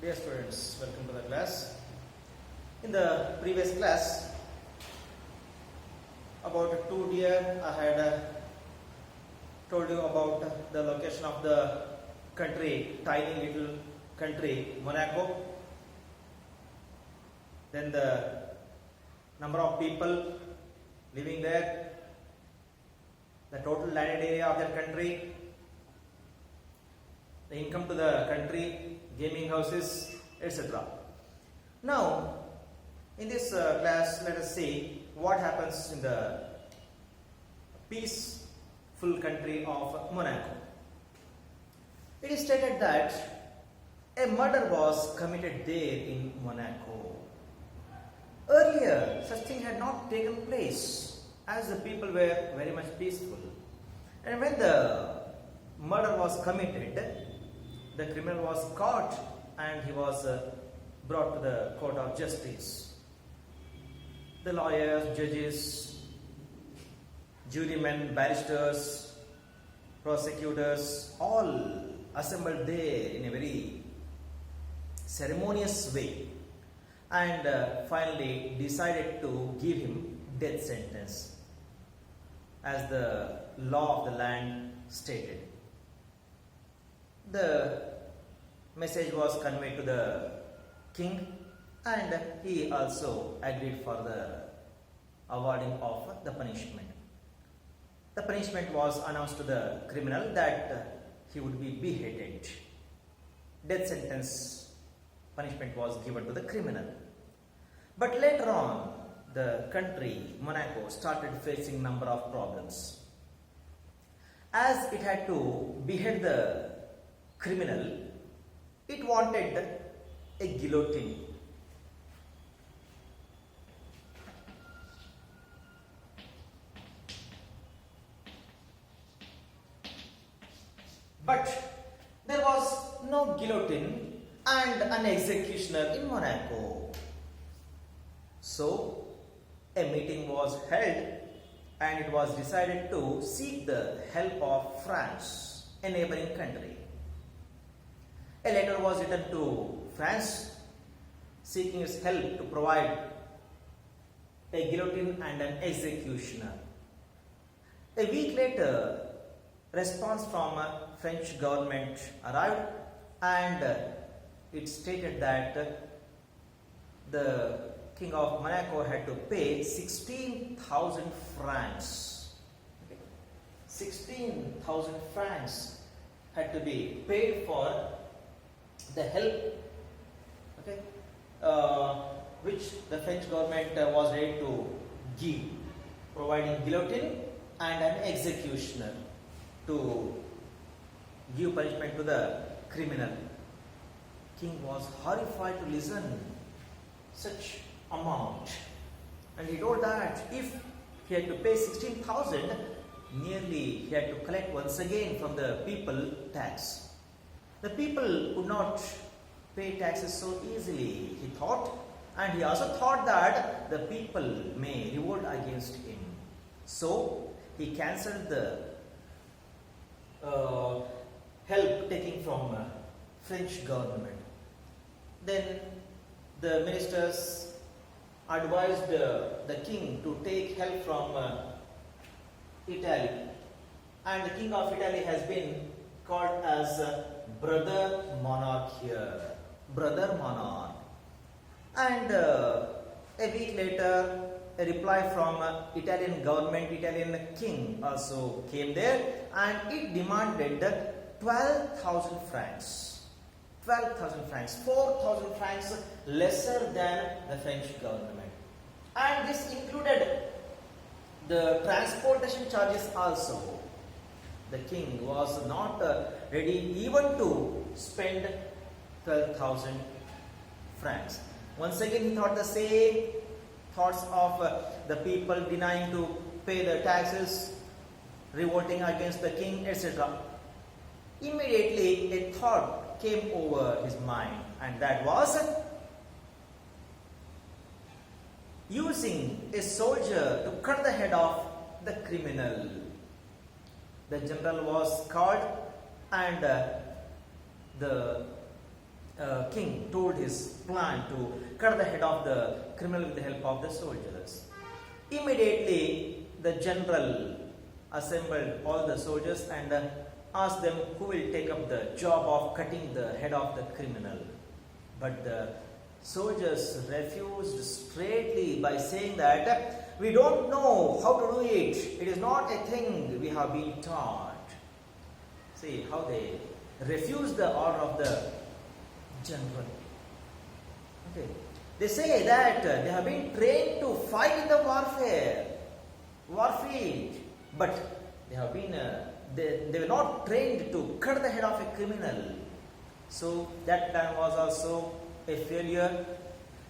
Dear students, welcome to the class. In the previous class, about 2 years I had told you about the location of the country, tiny little country, Monaco. Then the number of people living there, the total landed area of that country, the income to the country, gaming houses, etc. Now, in this class, let us see what happens in the peaceful country of Monaco. It is stated that a murder was committed there in Monaco. Earlier, such thing had not taken place as the people were very much peaceful. And when the murder was committed, the criminal was caught and he was brought to the court of justice. The lawyers, judges, jurymen, barristers, prosecutors all assembled there in a very ceremonious way and finally decided to give him death sentence as the law of the land stated. The message was conveyed to the king and he also agreed for the awarding of the punishment. The punishment was announced to the criminal that he would be beheaded. Death sentence punishment was given to the criminal. But later on, the country, Monaco, started facing number of problems. As it had to behead the criminal, it wanted a guillotine. But there was no guillotine and an executioner in Monaco. So a meeting was held and it was decided to seek the help of France, a neighboring country. A letter was written to France seeking his help to provide a guillotine and an executioner. A week later, response from French government arrived and it stated that the King of Monaco had to pay 16,000 francs. 16,000 francs had to be paid for the help, which the French government was ready to give, providing guillotine and an executioner to give punishment to the criminal. King was horrified to listen such amount, and he told that if he had to pay 16,000, nearly he had to collect once again from the people tax. The people could not pay taxes so easily, he thought, and he also thought that the people may revolt against him. So he cancelled the help taking from French government. Then the ministers advised the king to take help from Italy, and the king of Italy has been called as brother monarch here, brother monarch. And a week later, a reply from Italian government, Italian king also came there, and it demanded 12,000 francs. 12,000 francs, 4,000 francs lesser than the French government. And this included the transportation charges also. The king was not ready even to spend 12,000 francs. Once again, he thought the same thoughts of the people denying to pay the taxes, revolting against the king, etc. Immediately, a thought came over his mind, and that was using a soldier to cut the head off the criminal. The general was called and the king told his plan to cut the head of the criminal with the help of the soldiers. Immediately, the general assembled all the soldiers and asked them who will take up the job of cutting the head of the criminal. But the soldiers refused straightly by saying that we don't know how to do it. It is not a thing we have been taught. See how they refused the order of the general. Okay. They say that they have been trained to fight in the warfield, but they have been they were not trained to cut the head of a criminal. So that plan was also a failure.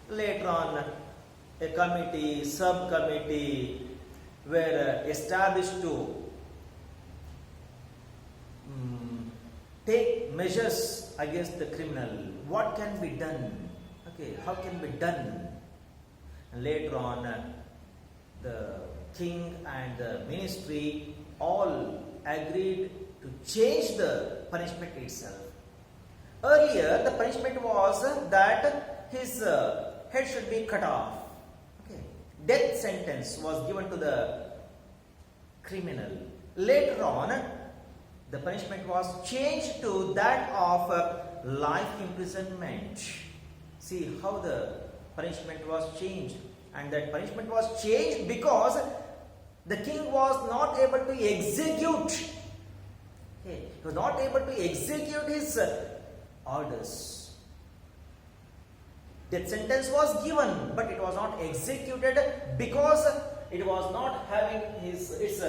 Later on, a committee, subcommittee were established to take measures against the criminal. What can be done? Okay, how can be done? And later on, the king and the ministry all agreed to change the punishment itself. Earlier, the punishment was that his head should be cut off. Okay. Death sentence was given to the criminal. Later on, the punishment was changed to that of life imprisonment. See how the punishment was changed. And that punishment was changed because the king was not able to execute. Okay. He was not able to execute his orders. Death sentence was given, but it was not executed because it was not having its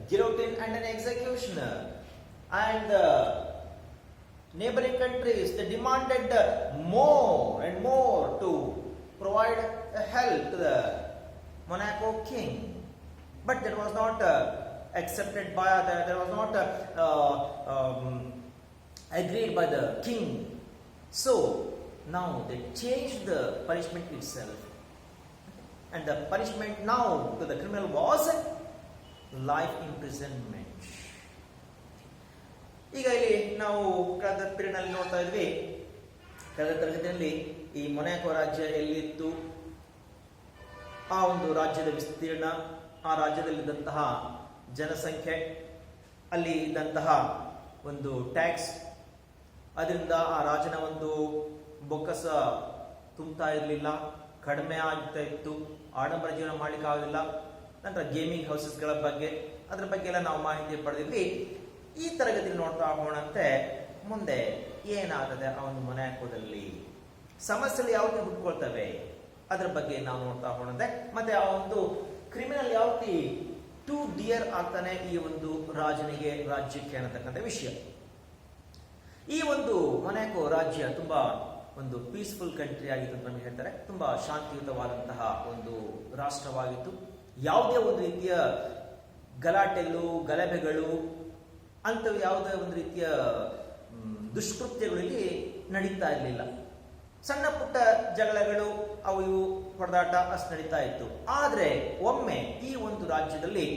guillotine and an executioner. And the neighboring countries, they demanded more and more to provide help to the Monaco king. But that was not accepted by that was not agreed by the king. So now they changed the punishment itself. And the punishment now to the criminal was life imprisonment. ಈಗ ಇಲ್ಲಿ ನಾವು ಕಳೆದ ಪೀರಿಯಡ್ನಲ್ಲಿ ನೋಡ್ತಾ ಇದ್ವಿ, ಕಳೆದ ತರಗತಿಯಲ್ಲಿ ಈ Monaco ರಾಜ್ಯ ಎಲ್ಲಿತ್ತು, ಆ ಒಂದು ರಾಜ್ಯದ ವಿಸ್ತೀರ್ಣ, ಆ ರಾಜ್ಯದಲ್ಲಿದ್ದಂತಹ ಜನಸಂಖ್ಯೆ, ಅಲ್ಲಿ ಇದ್ದಂತಹ ಒಂದು ಟ್ಯಾಕ್ಸ್, ಅದರಿಂದ ಆ ರಾಜನ ಒಂದು ಬೊಕ್ಕಸ ತುಂಬ್ತಾ ಇರಲಿಲ್ಲ, ಕಡಿಮೆ ಆಗ್ತಾ ಇತ್ತು, ಆಡಂಬರ ಜೀವನ ಮಾಡ್ಲಿಕ್ಕೆ ಆಗಲಿಲ್ಲ. ನಂತರ ಗೇಮಿಂಗ್ ಹೌಸಸ್ಗಳ ಬಗ್ಗೆ, ಅದ್ರ ಬಗ್ಗೆ ಎಲ್ಲ ನಾವು ಮಾಹಿತಿ ಪಡೆದಿದ್ವಿ. ಈ ತರಗತಿಯಲ್ಲಿ ನೋಡ್ತಾ ಹೋಗೋಣಂತೆ ಮುಂದೆ ಏನಾಗದೆ ಆ ಒಂದು ಮೊನಾಕೋದಲ್ಲಿ ಸಮಸ್ಯೆಗಳು ಯಾವ ರೀತಿ ಹುಟ್ಕೊಳ್ತವೆ ಅದರ ಬಗ್ಗೆ ನಾವು ನೋಡ್ತಾ ಹೋಗೋಣಂತೆ. ಮತ್ತೆ ಆ ಒಂದು ಕ್ರಿಮಿನಲ್ ಯಾವ ರೀತಿ ಟು ಡಿಯರ್ ಆಗ್ತಾನೆ ಈ ಒಂದು ರಾಜ್ಯಕ್ಕೆ ಅನ್ನತಕ್ಕಂಥ ವಿಷಯ. ಈ ಒಂದು ಮೊನಾಕೋ ರಾಜ್ಯ ತುಂಬಾ ಒಂದು ಪೀಸ್ಫುಲ್ ಕಂಟ್ರಿ ಆಗಿತ್ತು ಅಂತ ನಮಗೆ ಹೇಳ್ತಾರೆ. ತುಂಬಾ ಶಾಂತಿಯುತವಾದಂತಹ ಒಂದು ರಾಷ್ಟ್ರವಾಗಿತ್ತು. ಯಾವುದೇ ಒಂದು ರೀತಿಯ ಗಲಾಟೆಗಳು, ಗಲಭೆಗಳು ಅಂತವು ಯಾವುದೇ ಒಂದು ರೀತಿಯ ದುಷ್ಕೃತ್ಯಗಳು ಇಲ್ಲಿ ನಡೀತಾ ಇರಲಿಲ್ಲ. ಸಣ್ಣ ಪುಟ್ಟ ಜಗಳಗಳು, ಅವು ಇವು ಹೊಡೆದಾಟ ಅಷ್ಟು ನಡೀತಾ ಇತ್ತು. ಆದರೆ ಒಮ್ಮೆ ಈ ಒಂದು ರಾಜ್ಯದಲ್ಲಿ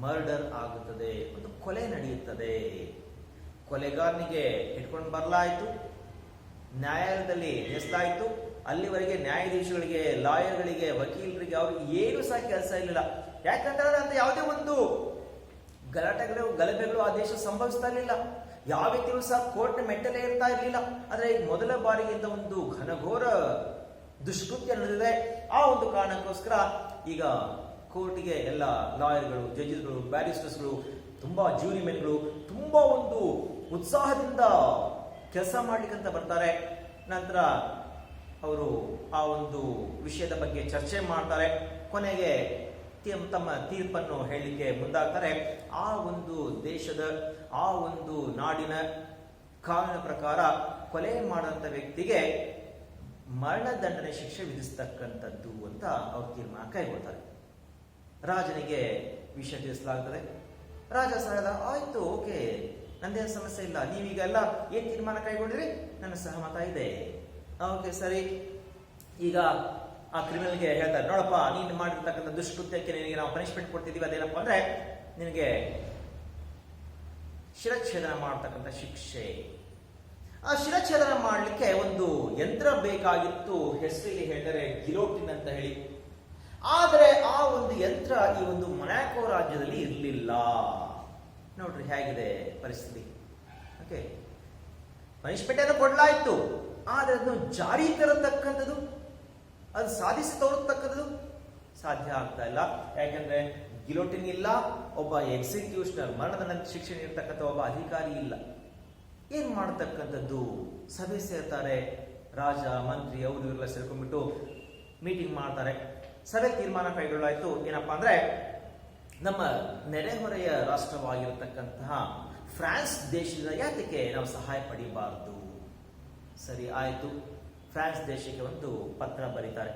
ಮರ್ಡರ್ ಆಗುತ್ತದೆ, ಒಂದು ಕೊಲೆ ನಡೆಯುತ್ತದೆ. ಕೊಲೆಗಾರನಿಗೆ ಹಿಡ್ಕೊಂಡು ಬರಲಾಯಿತು, ನ್ಯಾಯಾಲಯದಲ್ಲಿ ನಿಲ್ಲಿಸಲಾಯಿತು. ಅಲ್ಲಿವರೆಗೆ ನ್ಯಾಯಾಧೀಶಗಳಿಗೆ, ಲಾಯರ್ಗಳಿಗೆ, ವಕೀಲರಿಗೆ ಅವ್ರಿಗೆ ಏನು ಸಹ ಕೆಲಸ ಇರಲಿಲ್ಲ. ಯಾಕಂತಂದ್ರೆ ಅಂತ ಯಾವುದೇ ಒಂದು ಗಲಾಟೆಗಳು, ಗಲಭೆಗಳು ಆ ದೇಶ ಸಂಭವಿಸ್ತಾ ಇರಲಿಲ್ಲ. ಯಾವ ವ್ಯಕ್ತಿಗಳು ಸಹ ಕೋರ್ಟ್ ಮೆಟ್ಟಲೇ ಇರ್ತಾ ಇರಲಿಲ್ಲ. ಆದರೆ ಮೊದಲ ಬಾರಿಗಿಂತ ಒಂದು ಘನಘೋರ ದುಷ್ಕೃತ್ಯ ನಡೆದಿದೆ. ಆ ಒಂದು ಕಾರಣಕ್ಕೋಸ್ಕರ ಈಗ ಕೋರ್ಟ್ಗೆ ಎಲ್ಲ ಲಾಯರ್ಗಳು, ಜಡ್ಜಸ್ಗಳು, ಬ್ಯಾರಿಸ್ಟರ್ಸ್ಗಳು, ತುಂಬಾ ಜ್ಯೂರಿ ಮೆನ್ಗಳು ತುಂಬಾ ಒಂದು ಉತ್ಸಾಹದಿಂದ ಕೆಲಸ ಮಾಡ್ಲಿಕ್ಕಂತ ಬರ್ತಾರೆ. ನಂತರ ಅವರು ಆ ಒಂದು ವಿಷಯದ ಬಗ್ಗೆ ಚರ್ಚೆ ಮಾಡ್ತಾರೆ. ಕೊನೆಗೆ ತಮ್ಮ ತೀರ್ಪನ್ನು ಹೇಳಲಿಕ್ಕೆ ಮುಂದಾಗ್ತಾರೆ. ಆ ಒಂದು ದೇಶದ, ಆ ಒಂದು ನಾಡಿನ ಕಾನೂನಿನ ಪ್ರಕಾರ ಕೊಲೆ ಮಾಡಂತ ವ್ಯಕ್ತಿಗೆ ಮರಣದಂಡನೆ ಶಿಕ್ಷೆ ವಿಧಿಸ್ತಕ್ಕಂಥದ್ದು ಅಂತ ಅವ್ರು ತೀರ್ಮಾನ ಕೈಗೊಳ್ತಾರೆ. ರಾಜನಿಗೆ ವಿಷಯ ತಿಳಿಸಲಾಗುತ್ತದೆ. ರಾಜ ಸಹದ ಆಯ್ತು, ಓಕೆ, ನಂದೇನು ಸಮಸ್ಯೆ ಇಲ್ಲ, ನೀವೀಗ ಎಲ್ಲ ಏನ್ ತೀರ್ಮಾನ ಕೈಗೊಂಡ್ರಿ, ನನ್ನ ಸಹಮತ ಇದೆ, ಓಕೆ ಸರಿ. ಈಗ ಆ ಕ್ರಿಮಿನಲ್ಗೆ ಹೇಳ್ತಾರೆ, ನೋಡಪ್ಪ, ನೀನು ಮಾಡಿರ್ತಕ್ಕಂಥ ದುಷ್ಕೃತ್ಯಕ್ಕೆ ನಿನಗೆ ನಾವು ಪನಿಷ್ಮೆಂಟ್ ಕೊಡ್ತಿದ್ದೀವಿ. ಅದೇನಪ್ಪ ಅಂದ್ರೆ ನಿನಗೆ ಶಿರಚ್ಛೇದನ ಮಾಡತಕ್ಕಂಥ ಶಿಕ್ಷೆ. ಆ ಶಿರಚ್ಛೇದನ ಮಾಡಲಿಕ್ಕೆ ಒಂದು ಯಂತ್ರ ಬೇಕಾಗಿತ್ತು. ಹೆಸರಲ್ಲಿ ಹೇಳಿದರೆ ಗಿಲೋಟಿನ್ ಅಂತ ಹೇಳಿ. ಆದರೆ ಆ ಒಂದು ಯಂತ್ರ ಈ ಒಂದು ಮೊನಾಕೋ ರಾಜ್ಯದಲ್ಲಿ ಇರಲಿಲ್ಲ. ನೋಡ್ರಿ ಹೇಗಿದೆ ಪರಿಸ್ಥಿತಿ. ಓಕೆ, ಪನಿಷ್ಮೆಂಟ್ ಅನ್ನು ಕೊಡಲಾಯಿತು, ಆದರೆ ಅದನ್ನು ಜಾರಿ ತರತಕ್ಕಂಥದ್ದು, ಅದು ಸಾಧಿಸಿ ತೋರತಕ್ಕಂಥದ್ದು ಸಾಧ್ಯ ಆಗ್ತಾ ಇಲ್ಲ. ಯಾಕಂದ್ರೆ ಗಿಲೋಟಿನ್ ಇಲ್ಲ, ಒಬ್ಬ ಎಕ್ಸಿಕ್ಯೂಷನರ್ ಮರಣದಂಡ ಶಿಕ್ಷೆ ನೀಡತಕ್ಕಂಥ ಒಬ್ಬ ಅಧಿಕಾರಿ ಇಲ್ಲ. ಏನ್ ಮಾಡತಕ್ಕಂಥದ್ದು? ಸಭೆ ಸೇರ್ತಾರೆ, ರಾಜ ಮಂತ್ರಿ ಅವರು ಇವರೆಲ್ಲ ಸೇರ್ಕೊಂಡ್ಬಿಟ್ಟು ಮೀಟಿಂಗ್ ಮಾಡ್ತಾರೆ. ಸಭೆ ತೀರ್ಮಾನ ಕೈಗೊಳ್ಳಾಯ್ತು. ಏನಪ್ಪಾ ಅಂದ್ರೆ, ನಮ್ಮ ನೆರೆಹೊರೆಯ ರಾಷ್ಟ್ರವಾಗಿರತಕ್ಕಂತಹ ಫ್ರಾನ್ಸ್ ದೇಶದ ಯಾತಕ್ಕೆ ನಾವು ಸಹಾಯ ಪಡಿಬಾರದು? ಸರಿ ಆಯ್ತು, ಫ್ರಾನ್ಸ್ ದೇಶಕ್ಕೆ ಒಂದು ಪತ್ರ ಬರೀತಾರೆ.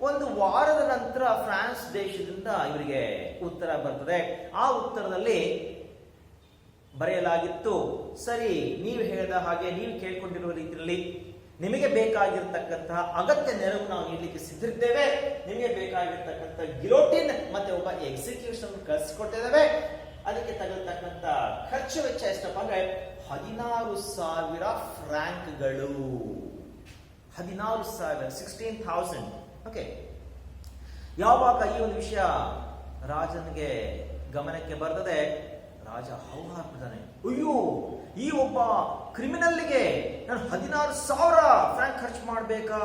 ಒಂದು ವಾರದ ನಂತರ ಫ್ರಾನ್ಸ್ ದೇಶದಿಂದ ಇವರಿಗೆ ಉತ್ತರ ಬರ್ತದೆ. ಆ ಉತ್ತರದಲ್ಲಿ ಬರೆಯಲಾಗಿತ್ತು, ಸರಿ, ನೀವು ಹೇಳಿದ ಹಾಗೆ, ನೀವು ಕೇಳಿಕೊಂಡಿರುವ ರೀತಿಯಲ್ಲಿ ನಿಮಗೆ ಬೇಕಾಗಿರ್ತಕ್ಕಂತಹ ಅಗತ್ಯ ನೆರವು ನಾವು ನೀಡಲಿಕ್ಕೆ ಸಿದ್ಧರಿದ್ದೇವೆ. ನಿಮಗೆ ಬೇಕಾಗಿರ್ತಕ್ಕಂಥ ಗಿಲೋಟಿನ್ ಮತ್ತೆ ಒಬ್ಬ ಎಕ್ಸಿಕ್ಯೂಷನ್ ಕಳಿಸಿಕೊಟ್ಟಿದ್ದೇವೆ. ಅದಕ್ಕೆ ತಗಲ್ತಕ್ಕಂಥ ಖರ್ಚು ವೆಚ್ಚ ಎಷ್ಟಪ್ಪ ಅಂದ್ರೆ 16,000 ಫ್ರಾಂಕ್ಗಳು. 16,000, 16,000. ಓಕೆ, ಯಾವಾಗ ಈ ಒಂದು ವಿಷಯ ರಾಜನಿಗೆ ಗಮನಕ್ಕೆ ಬರ್ತದೆ, ರಾಜ ಹೌಹಾರ್ಬಿಡ್ತಾನೆ. ಅಯ್ಯೋ, ಈ ಒಬ್ಬ ಕ್ರಿಮಿನಲ್ಗೆ ನಾನು 16,000 ಫ್ರಾಂಕ್ ಖರ್ಚು ಮಾಡಬೇಕಾ?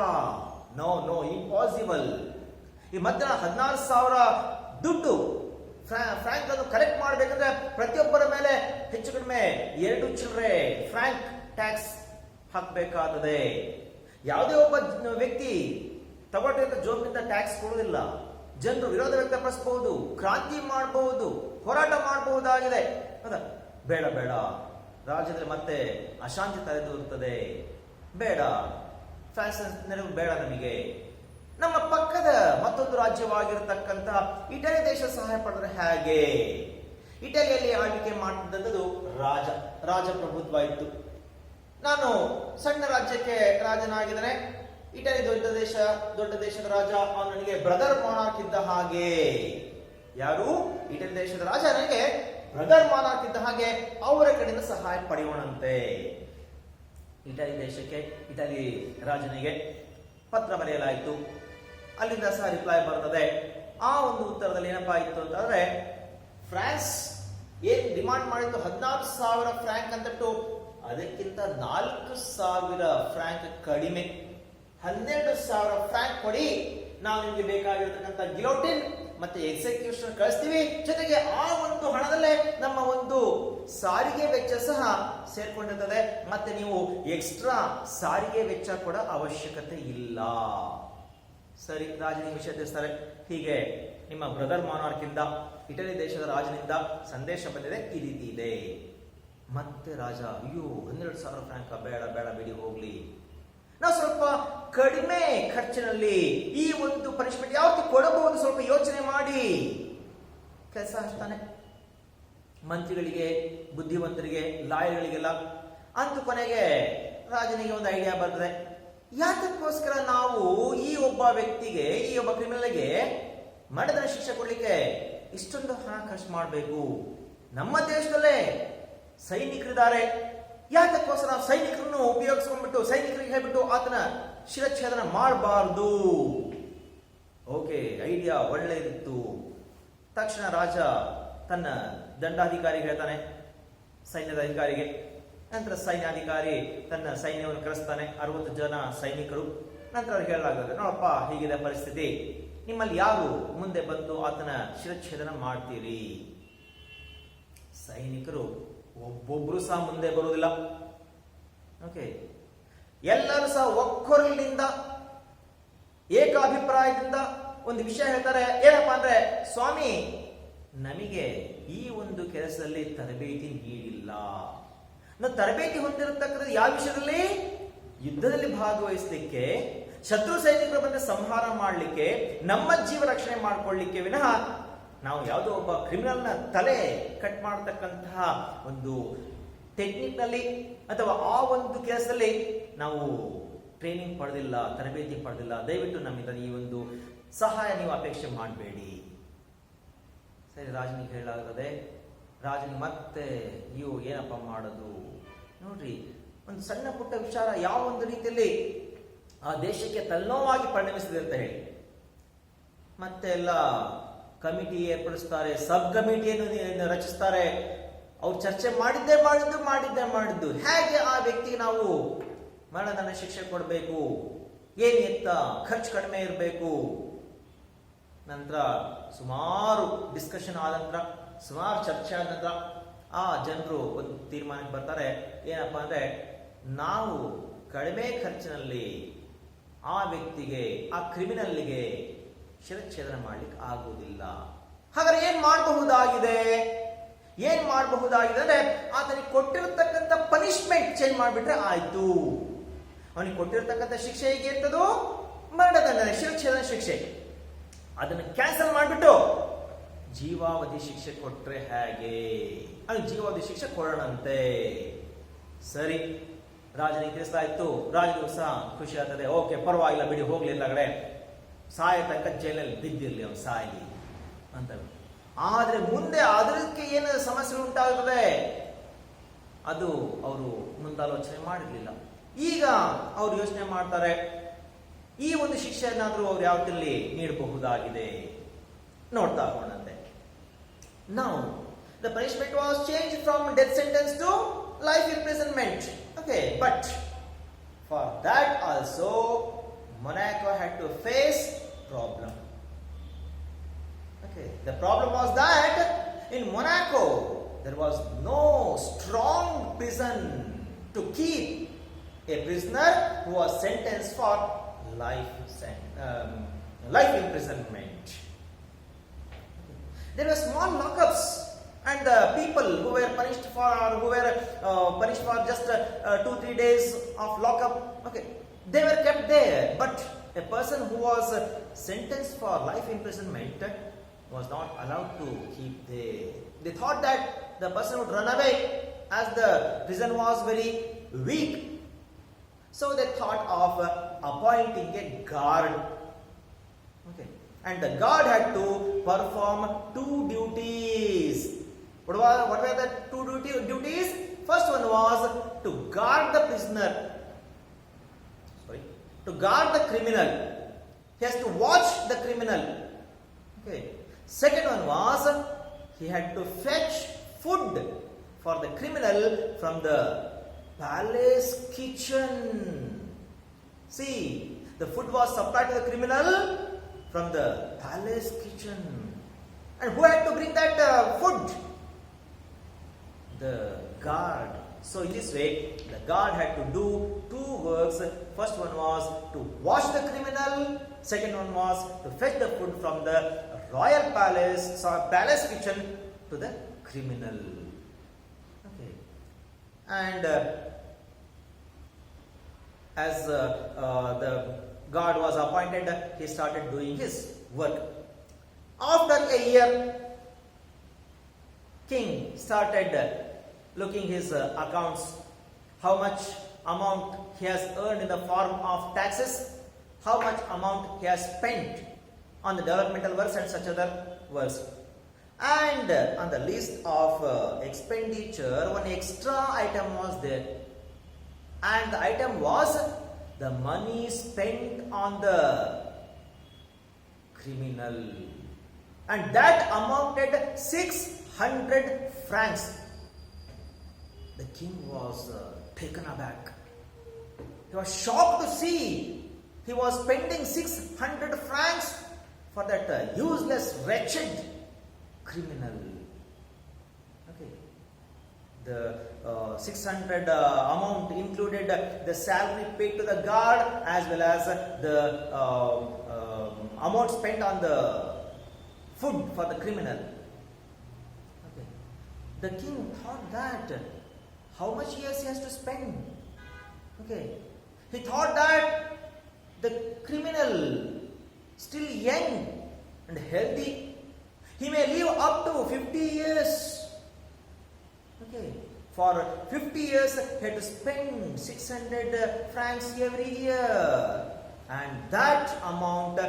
No no, impossible. ಈ ಮಧ್ಯ 16,000 ದುಡ್ಡು ಫ್ರಾಂಕ್ ಅನ್ನು ಕಲೆಕ್ಟ್ ಮಾಡಬೇಕಂದ್ರೆ ಪ್ರತಿಯೊಬ್ಬರ ಮೇಲೆ ಹೆಚ್ಚು ಕಡಿಮೆ 2 ಚಿಲ್ಲರೆ ಫ್ರಾಂಕ್ ಟ್ಯಾಕ್ಸ್ ಹಾಕಬೇಕಾದರೆ. ಯಾವುದೇ ಒಬ್ಬ ವ್ಯಕ್ತಿ ತಗೊಳ್ಳಿದ ಜೋಬಿನಿಂದ ಟ್ಯಾಕ್ಸ್ ಕೊಡುವುದಿಲ್ಲ. ಜನರು ವಿರೋಧ ವ್ಯಕ್ತಪಡಿಸಬಹುದು, ಕ್ರಾಂತಿ ಮಾಡಬಹುದು, ಹೋರಾಟ ಮಾಡಬಹುದಾಗಿದೆ. ಹೌದಾ? ಬೇಡ ಬೇಡ, ರಾಜ್ಯದಲ್ಲಿ ಮತ್ತೆ ಅಶಾಂತಿ ತಲೆದೂರುತ್ತದೆ. ಬೇಡ, ಫ್ರಾನ್ಸ್ ನೆರವು ಬೇಡ ನಮಗೆ. ನಮ್ಮ ಪಕ್ಕದ ಮತ್ತೊಂದು ರಾಜ್ಯವಾಗಿರತಕ್ಕಂತಹ ಇಟಲಿ ದೇಶ ಸಹಾಯ ಪಡೆದ್ರೆ ಹೇಗೆ? ಇಟಲಿಯಲ್ಲಿ ಆಳ್ವಿಕೆ ಮಾಡುತ್ತಿದ್ದಂಥದ್ದು ರಾಜಪ್ರಭುತ್ವ ಇತ್ತು. ನಾನು ಸಣ್ಣ ರಾಜ್ಯಕ್ಕೆ ರಾಜನಾಗಿದ್ದೇನೆ. ಇಟಲಿ ದೊಡ್ಡ ದೇಶದ ರಾಜ, ಅವನು ನನಗೆ ಬ್ರದರ್ ಮಾನಾರ್ಕ್ ಇದ್ದ ಹಾಗೆ. ಯಾರು? ಇಟಲಿ ದೇಶದ ರಾಜ ನನಗೆ ಬ್ರದರ್ ಮಾನಾರ್ಕ್ ಇದ್ದ ಹಾಗೆ. ಅವರ ಕಡೆಯಿಂದ ಸಹಾಯ ಪಡೆಯೋಣಂತೆ. ಇಟಲಿ ರಾಜನಿಗೆ ಪತ್ರ ಬರೆಯಲಾಯಿತು. ಅಲ್ಲಿಂದ ಸಹ ರಿಪ್ಲೈ ಬರ್ತದೆ. ಆ ಒಂದು ಉತ್ತರದಲ್ಲಿ ಏನಪ್ಪಾ ಇತ್ತು ಅಂತಂದ್ರೆ, ಫ್ರಾನ್ಸ್ ಏನ್ ಡಿಮಾಂಡ್ ಮಾಡಿತ್ತು 16,000 ಫ್ರಾಂಕ್ ಅಂತಟ್ಟು, ಅದಕ್ಕಿಂತ 4,000 ಫ್ರಾಂಕ್ ಕಡಿಮೆ, 12,000 ಫ್ರಾಂಕ್ ಕೊಡಿ, ನಾವು ನಿಮ್ಗೆ ಬೇಕಾಗಿರತಕ್ಕಂಥ ಗಿಲೋಟಿನ್ ಮತ್ತೆ ಎಕ್ಸಿಕ್ಯೂಷನ್ ಕಳಿಸ್ತೀವಿ. ಜೊತೆಗೆ ಆ ಒಂದು ಹಣದಲ್ಲೇ ನಮ್ಮ ಒಂದು ಸಾರಿಗೆ ವೆಚ್ಚ ಸಹ ಸೇರ್ಕೊಂಡಿರ್ತದೆ. ಮತ್ತೆ ನೀವು ಎಕ್ಸ್ಟ್ರಾ ಸಾರಿಗೆ ವೆಚ್ಚ ಕೂಡ ಅವಶ್ಯಕತೆ ಇಲ್ಲ. ಸರಿ, ರಾಜನಿಗೆ ವಿಷಯ ತಿಳಿಸ್ತಾರೆ. ಹೀಗೆ ನಿಮ್ಮ ಬ್ರದರ್ ಮಾನಾರ್ಕ್ ಇಂದ, ಇಟಲಿ ದೇಶದ ರಾಜನಿಂದ ಸಂದೇಶ ಬಂದಿದೆ, ಈ ರೀತಿ ಇದೆ. ಮತ್ತೆ ರಾಜ, ಅಯ್ಯೋ 12,000 ಫ್ರಾಂಕ್ ಬೇಡ ಬೇಡ, ಬಿಡಿ ಹೋಗ್ಲಿ, ನಾವು ಸ್ವಲ್ಪ ಕಡಿಮೆ ಖರ್ಚಿನಲ್ಲಿ ಈ ಒಂದು ಪನಿಷ್ಮೆಂಟ್ ಯಾವತ್ತು ಕೊಡಬಹುದು, ಸ್ವಲ್ಪ ಯೋಚನೆ ಮಾಡಿ ಕೆಲಸ ಹಚ್ತಾನೆ. ಮಂತ್ರಿಗಳಿಗೆ, ಬುದ್ಧಿವಂತರಿಗೆ, ಲಾಯರ್ಗಳಿಗೆಲ್ಲ. ಅಂತೂ ಕೊನೆಗೆ ರಾಜನಿಗೆ ಒಂದು ಐಡಿಯಾ ಬರ್ತದೆ. ಯಾತಕ್ಕೋಸ್ಕರ ನಾವು ಈ ಒಬ್ಬ ವ್ಯಕ್ತಿಗೆ, ಈ ಒಬ್ಬ ಕ್ರಿಮಿನಲ್ಗೆ ಮರಣದಂಡ ಶಿಕ್ಷೆ ಕೊಡ್ಲಿಕ್ಕೆ ಇಷ್ಟೊಂದು ಹಣ ಖರ್ಚು ಮಾಡಬೇಕು? ನಮ್ಮ ದೇಶದಲ್ಲೇ ಸೈನಿಕರಿದ್ದಾರೆ. ಯಾತಕ್ಕೋಸ್ಕರ ಸೈನಿಕರನ್ನು ಉಪಯೋಗಿಸ್ಕೊಂಡ್ಬಿಟ್ಟು ಸೈನಿಕರಿಗೆ ಹೇಳ್ಬಿಟ್ಟು ಆತನ ಶಿರಚ್ಛೇದನ ಮಾಡಬಾರ್ದು? ಓಕೆ, ಐಡಿಯಾ ಒಳ್ಳೆಯದಿತ್ತು. ತಕ್ಷಣ ರಾಜ ತನ್ನ ದಂಡಾಧಿಕಾರಿಗೆ ಹೇಳ್ತಾನೆ, ಸೈನ್ಯದ ಅಧಿಕಾರಿಗೆ. ನಂತರ ಸೈನ್ಯಾಧಿಕಾರಿ ತನ್ನ ಸೈನ್ಯವನ್ನು ಕರೆಸ್ತಾನೆ, 60 ಜನ ಸೈನಿಕರು. ನಂತರ ಅವ್ರಿಗೆ ಹೇಳಲಾಗುತ್ತೆ, ನೋಡಪ್ಪ, ಹೀಗಿದೆ ಪರಿಸ್ಥಿತಿ, ನಿಮ್ಮಲ್ಲಿ ಯಾರು ಮುಂದೆ ಬಂದು ಆತನ ಶಿರಚ್ಛೇದನ ಮಾಡ್ತೀರಿ? ಸೈನಿಕರು ಒಬ್ಬೊಬ್ರು ಸಹ ಮುಂದೆ ಬರುವುದಿಲ್ಲ. ಓಕೆ, ಎಲ್ಲರೂ ಸಹ ಒಕ್ಕೊರಲಿನಿಂದ, ಏಕಾಭಿಪ್ರಾಯದಿಂದ ಒಂದು ವಿಷಯ ಹೇಳ್ತಾರೆ. ಏನಪ್ಪಾ ಅಂದ್ರೆ, ಸ್ವಾಮಿ, ನಮಗೆ ಈ ಒಂದು ಕೆಲಸದಲ್ಲಿ ತರಬೇತಿ ನೀಡಿಲ್ಲ. ನಾವು ತರಬೇತಿ ಹೊಂದಿರತಕ್ಕಂಥ ಯಾವ ವಿಷಯದಲ್ಲಿ? ಯುದ್ಧದಲ್ಲಿ ಭಾಗವಹಿಸಲಿಕ್ಕೆ, ಶತ್ರು ಸೈನಿಕರು ಬಂದ ಸಂಹಾರ ಮಾಡಲಿಕ್ಕೆ, ನಮ್ಮ ಜೀವ ರಕ್ಷಣೆ ಮಾಡಿಕೊಳ್ಳಿಕ್ಕೆ ವಿನಃ ನಾವು ಯಾವುದೋ ಒಬ್ಬ ಕ್ರಿಮಿನಲ್ನ ತಲೆ ಕಟ್ ಮಾಡತಕ್ಕಂತಹ ಒಂದು ಟೆಕ್ನಿಕ್ ನಲ್ಲಿ ಅಥವಾ ಆ ಒಂದು ಕೆಲಸದಲ್ಲಿ ನಾವು ಟ್ರೈನಿಂಗ್ ಪಡೆದಿಲ್ಲ, ತರಬೇತಿ ಪಡೆದಿಲ್ಲ. ದಯವಿಟ್ಟು ನಮ್ಮಿಂದ ಈ ಒಂದು ಸಹಾಯ ನೀವು ಅಪೇಕ್ಷೆ ಮಾಡಬೇಡಿ. ಸರಿ, ರಾಜನಿಗೆ ಹೇಳಲಾಗುತ್ತದೆ. ರಾಜನಿಗೆ ಮತ್ತೆ, ಅಯ್ಯೋ ಏನಪ್ಪ ಮಾಡೋದು? ನೋಡ್ರಿ, ಒಂದು ಒಂದು ಸಣ್ಣ ಪುಟ್ಟ ವಿಚಾರ ಯಾವ ಒಂದು ರೀತಿಯಲ್ಲಿ ಆ ದೇಶಕ್ಕೆ ತಲೆನೋವಾಗಿ ಪರಿಣಮಿಸಿದೆ ಅಂತ ಹೇಳಿ ಮತ್ತೆ ಎಲ್ಲ ಕಮಿಟಿ ಏರ್ಪಡಿಸ್ತಾರೆ, ಸಬ್ ಕಮಿಟಿಯನ್ನು ರಚಿಸ್ತಾರೆ. ಅವ್ರು ಚರ್ಚೆ ಮಾಡಿದ್ದು ಹೇಗೆ ಆ ವ್ಯಕ್ತಿಗೆ ನಾವು ಮರಣದಂಡ ಶಿಕ್ಷೆ ಕೊಡಬೇಕು, ಏನು ಎತ್ತ ಖರ್ಚು ಕಡಿಮೆ ಇರಬೇಕು. ನಂತರ ಸುಮಾರು ಡಿಸ್ಕಷನ್ ಆದ ನಂತರ, ಸುಮಾರು ಚರ್ಚೆ ಆದ ನಂತರ ಆ ಜನರು ಒಂದು ತೀರ್ಮಾನಕ್ಕೆ ಬರ್ತಾರೆ. ಏನಪ್ಪಾ ಅಂದ್ರೆ, ನಾವು ಕಡಿಮೆ ಖರ್ಚಿನಲ್ಲಿ ಆ ವ್ಯಕ್ತಿಗೆ, ಆ ಕ್ರಿಮಿನಲ್ಗೆ ಶಿರಚ್ಛೇದನ ಮಾಡ್ಲಿಕ್ಕೆ ಆಗುವುದಿಲ್ಲ. ಹಾಗಾದ್ರೆ ಏನ್ ಮಾಡಬಹುದಾಗಿದೆ ಅಂದ್ರೆ, ಆತನಿಗೆ ಕೊಟ್ಟಿರತಕ್ಕಂಥ ಪನಿಷ್ಮೆಂಟ್ ಚೇಂಜ್ ಮಾಡಿಬಿಟ್ರೆ ಆಯ್ತು. ಅವನಿಗೆ ಕೊಟ್ಟಿರತಕ್ಕಂಥ ಶಿಕ್ಷೆ ಹೇಗೆ ಇರ್ತದೋ ಮರಣದಂಡ, ಶಿರಚ್ಛೇದನ ಶಿಕ್ಷೆ, ಅದನ್ನು ಕ್ಯಾನ್ಸಲ್ ಮಾಡಿಬಿಟ್ಟು ಜೀವಾವಧಿ ಶಿಕ್ಷೆ ಕೊಟ್ರೆ ಹೇಗೆ? ಅಲ್ಲಿ ಜೀವಾವಧಿ ಶಿಕ್ಷೆ ಕೊಡೋಣಂತೆ. ಸರಿ, ರಾಜನಿಗೆ ತಿಳಿಸ್ತಾ ಇತ್ತು. ರಾಜನಿಗೂ ಸಹ ಖುಷಿ ಆಗ್ತದೆ. ಓಕೆ, ಪರವಾಗಿಲ್ಲ ಬಿಡಿ, ಹೋಗ್ಲಿಲ್ಲ ಕಡೆ ಸಾಯ ತನಕ ಜೈಲಲ್ಲಿ ಬಿದ್ದಿರ್ಲಿ, ಅವನು ಸಾಯಿ ಅಂತ. ಆದ್ರೆ ಮುಂದೆ ಅದಕ್ಕೆ ಏನು ಸಮಸ್ಯೆ ಉಂಟಾಗುತ್ತದೆ ಅದು ಅವರು ಮುಂದಾಲೋಚನೆ ಮಾಡಿರ್ಲಿಲ್ಲ. ಈಗ ಅವರು ಯೋಚನೆ ಮಾಡ್ತಾರೆ, ಈ ಒಂದು ಶಿಕ್ಷೆಯನ್ನಾದ್ರೂ ಅವ್ರು ಯಾವ ರೀತಿಯಲ್ಲಿ ನೀಡಬಹುದಾಗಿದೆ ನೋಡ್ತಾ ಹೋಗೋಣಂತೆ. Now the punishment was changed from death sentence to life imprisonment. Okay, but for that also Monaco had to face problem. Okay, the problem was that in Monaco there was no strong prison to keep a prisoner who was sentenced for life imprisonment. There were small lockups, and the people who were punished for just 2-3 days of lockup, okay, they were kept there. But a person who was sentenced for life imprisonment was not allowed to keep there. They thought that the person would run away, as the prison was very weak. So they thought of appointing a guard. Okay. And the guard had to perform 2 duties. What were the 2 duties? First one was to guard the prisoner. To guard the criminal. He has to watch the criminal. Okay. Second one was he had to fetch food for the criminal from the palace kitchen. See, the food was supplied to the criminal from the palace kitchen. And who had to bring that food? The guard. So in this way, the guard had to do 2 works. First one was to watch the criminal. Second one was to fetch the food from the royal palace kitchen to the criminal. Okay. And as the guard was appointed, he started doing his work. After a year, king started looking his accounts, how much amount he has earned in the form of taxes, how much amount he has spent on the developmental works and such other works. And on the list of expenditure, one extra item was there. And the item was the money spent on the criminal. And that amounted 600 francs. The king was taken aback. He was shocked to see he was spending 600 francs for that useless, wretched criminal. Okay. The 600 amount included the salary paid to the guard as well as the amount spent on the food for the criminal. Okay. The king thought that how much he has to spend. Okay. He thought that the criminal, still young and healthy, he may live up to 50 years. Okay. For 50 years, he had to spend 600 francs every year. And that amount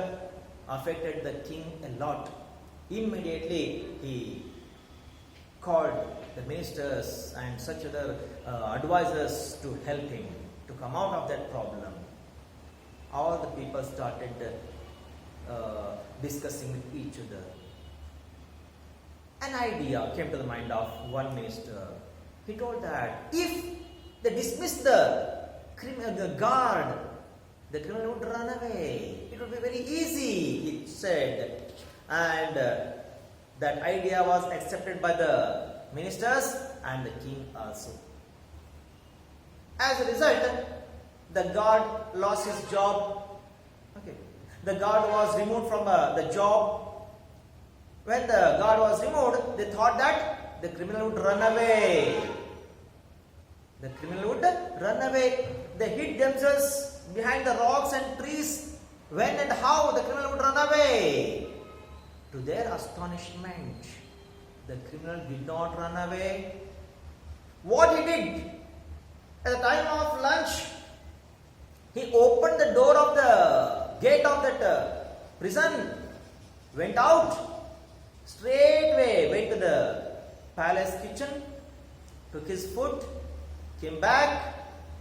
affected the king a lot. Immediately, he called the ministers and such other advisors to help him to come out of that problem. All the people started discussing with each other. An idea came to the mind of one minister. He told that if they dismiss the guard, the criminal would run away. It would be very easy, he said. And that idea was accepted by the ministers and the king also. As a result, the guard lost his job. Okay. The guard was removed from the job. When the guard was removed, they thought that the criminal would run away. The criminal would run away. They hid themselves behind the rocks and trees. When and how the criminal would run away? To their astonishment, the criminal did not run away. What he did? At the time of lunch, he opened the door of the gate of that prison, went out, straightway went to the palace kitchen, took his food, came back,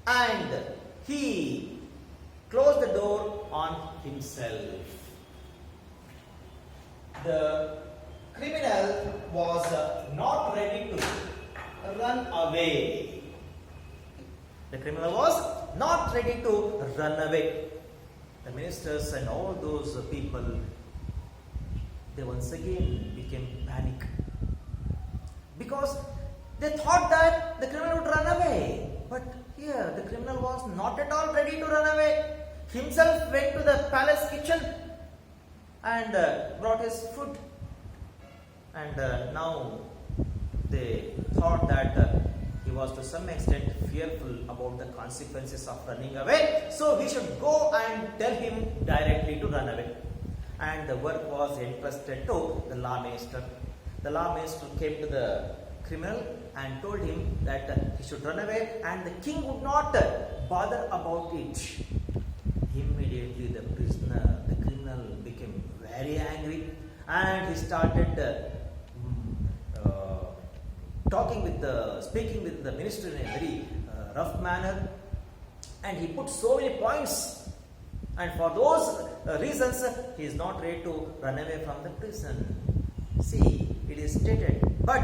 and he closed the door on himself. The criminal was not ready to run away. The criminal was not ready to run away. The ministers and all those people, they once again became panic. Because they thought that the criminal would run away. But here, the criminal was not at all ready to run away. Himself went to the palace kitchen and brought his food. And now they thought that he was to some extent fearful about the consequences of running away. So we should go and tell him directly to run away. And the work was entrusted to the law minister. The law minister came to the criminal and told him that he should run away, and the king would not bother about it. Immediately the criminal became very angry, and he started speaking with the minister in a very rough manner, and he put so many points, and for those reasons he is not ready to run away from the prison. See, it is stated, but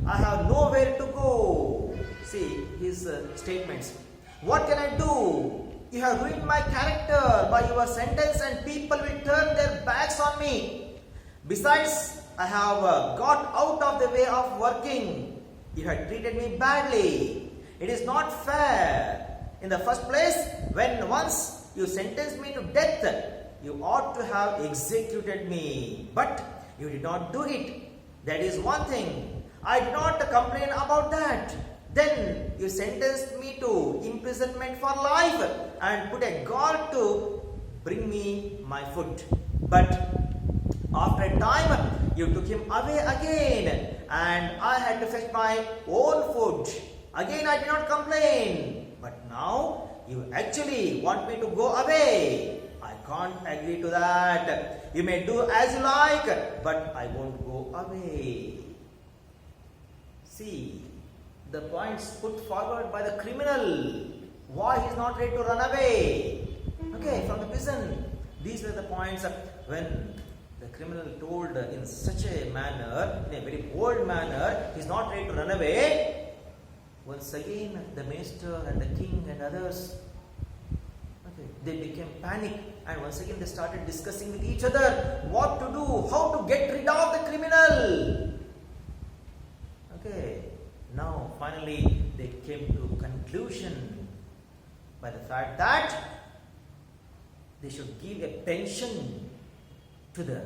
I have nowhere to go. See his statements. What can I do? You have ruined my character by your sentence, and people will turn their backs on me. Besides, I have got out of the way of working. You have treated me badly. It is not fair. In the first place, when once you sentenced me to death, you ought to have executed me. But you did not do it. That is one thing. I did not complain about that. Then you sentenced me to imprisonment for life and put a guard to bring me my food. But after a time, you took him away again, and I had to fetch my own food. Again, I did not complain. But now, you actually want me to go away. I can't agree to that. You may do as you like, but I won't go away. See, the points put forward by the criminal, why he is not ready to run away. Okay, from the prison. These were the points when the criminal told in such a manner, in a very bold manner, he is not ready to run away. Once again, the minister and the king and others, they became panic, and once again they started discussing with each other what to do, how to get rid of the criminal. Okay, now finally they came to conclusion by the fact that they should give a pension to the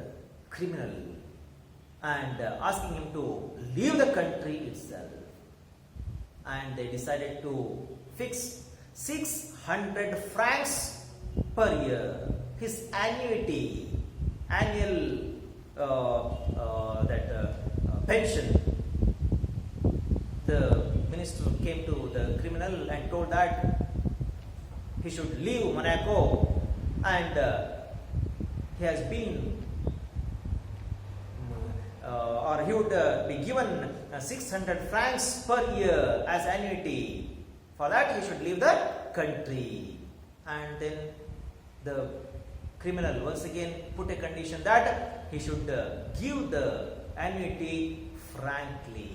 criminal and asking him to leave the country itself. And they decided to fix 600 francs per year, his annuity, annual pension. The minister came to the criminal and told that he should leave Monaco, and he has been or he would be given 600 francs per year as annuity. For that he should leave the country. And then the criminal once again put a condition that he should give the annuity frankly.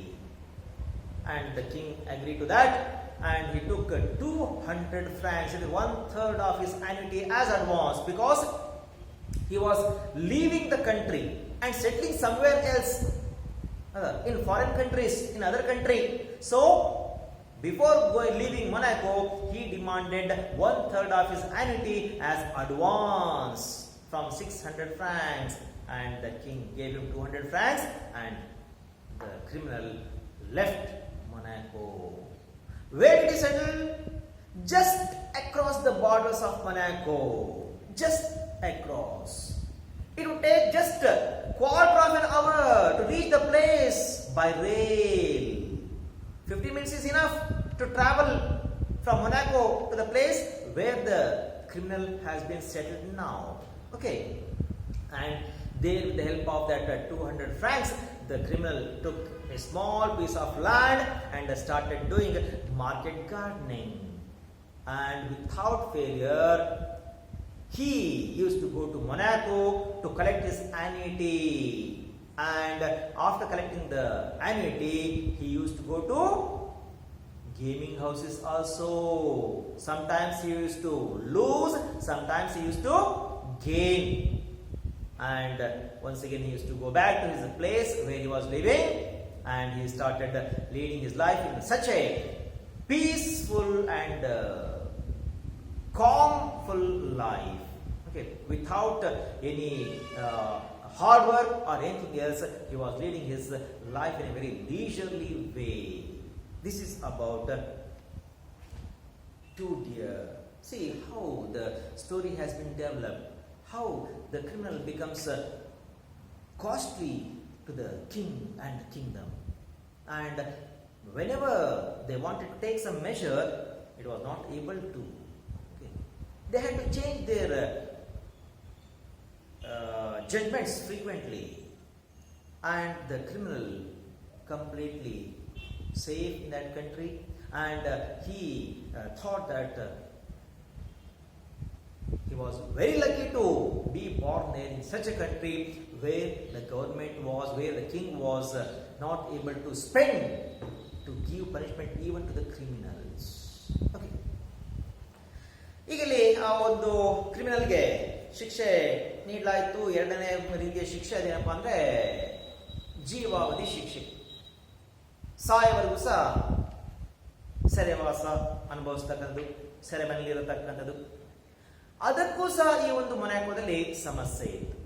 And the king agreed to that, and he took 200 francs, 1/3 of his annuity as advance, because he was leaving the country and settling somewhere else, in foreign countries, in other country. So before leaving Monaco, he demanded 1/3 of his annuity as advance from 600 francs, and the king gave him 200 francs, and the criminal left Monaco. Where did he settle? Just across the borders of Monaco. Just across. It would take just a quarter of an hour to reach the place by rail. 15 minutes is enough to travel from Monaco to the place where the criminal has been settled now. Okay. And there, with the help of that 200 francs, the criminal took a small piece of land and started doing market gardening. And without failure, he used to go to Monaco to collect his annuity. And after collecting the annuity, he used to go to gaming houses also. Sometimes he used to lose, sometimes he used to gain. And once again he used to go back to his place where he was living, and he started leading his life in such a peaceful and calmful life. Okay, without any hard work or anything else, he was leading his life in a very leisurely way. This is about two deer. See how the story has been developed. How the criminal becomes costly to the king and the kingdom. And whenever they wanted to take some measure, it was not able to. Okay. They had to change their judgments frequently. And the criminal completely safe in that country. And he thought that he was very lucky to be born there in such a country where the government was, where the king was not able to spend to give punishment even to the criminals. Okay. ಈಗಲ್ಲಿ ಆ ಒಂದು ಕ್ರಿಮಿನಲ್ಗೆ ಶಿಕ್ಷೆ ನೀಡಲಾಯಿತು. ಎರಡನೇ ರೀತಿಯ ಶಿಕ್ಷೆ ಅದೇನಪ್ಪ ಅಂದರೆ ಜೀವಾವಧಿ ಶಿಕ್ಷೆ. ಸಾಯವರೆಗೂ ಸಹ ಸೆರೆವಾಸ ಅನುಭವಿಸ್ತಕ್ಕಂಥದ್ದು, ಸೆರೆಮನೆಯಲ್ಲಿರತಕ್ಕಂಥದ್ದು. ಅದಕ್ಕೂ ಸಹ ಈ ಒಂದು ಮೊನಾಕೋದಲ್ಲಿ ಸಮಸ್ಯೆ ಇತ್ತು.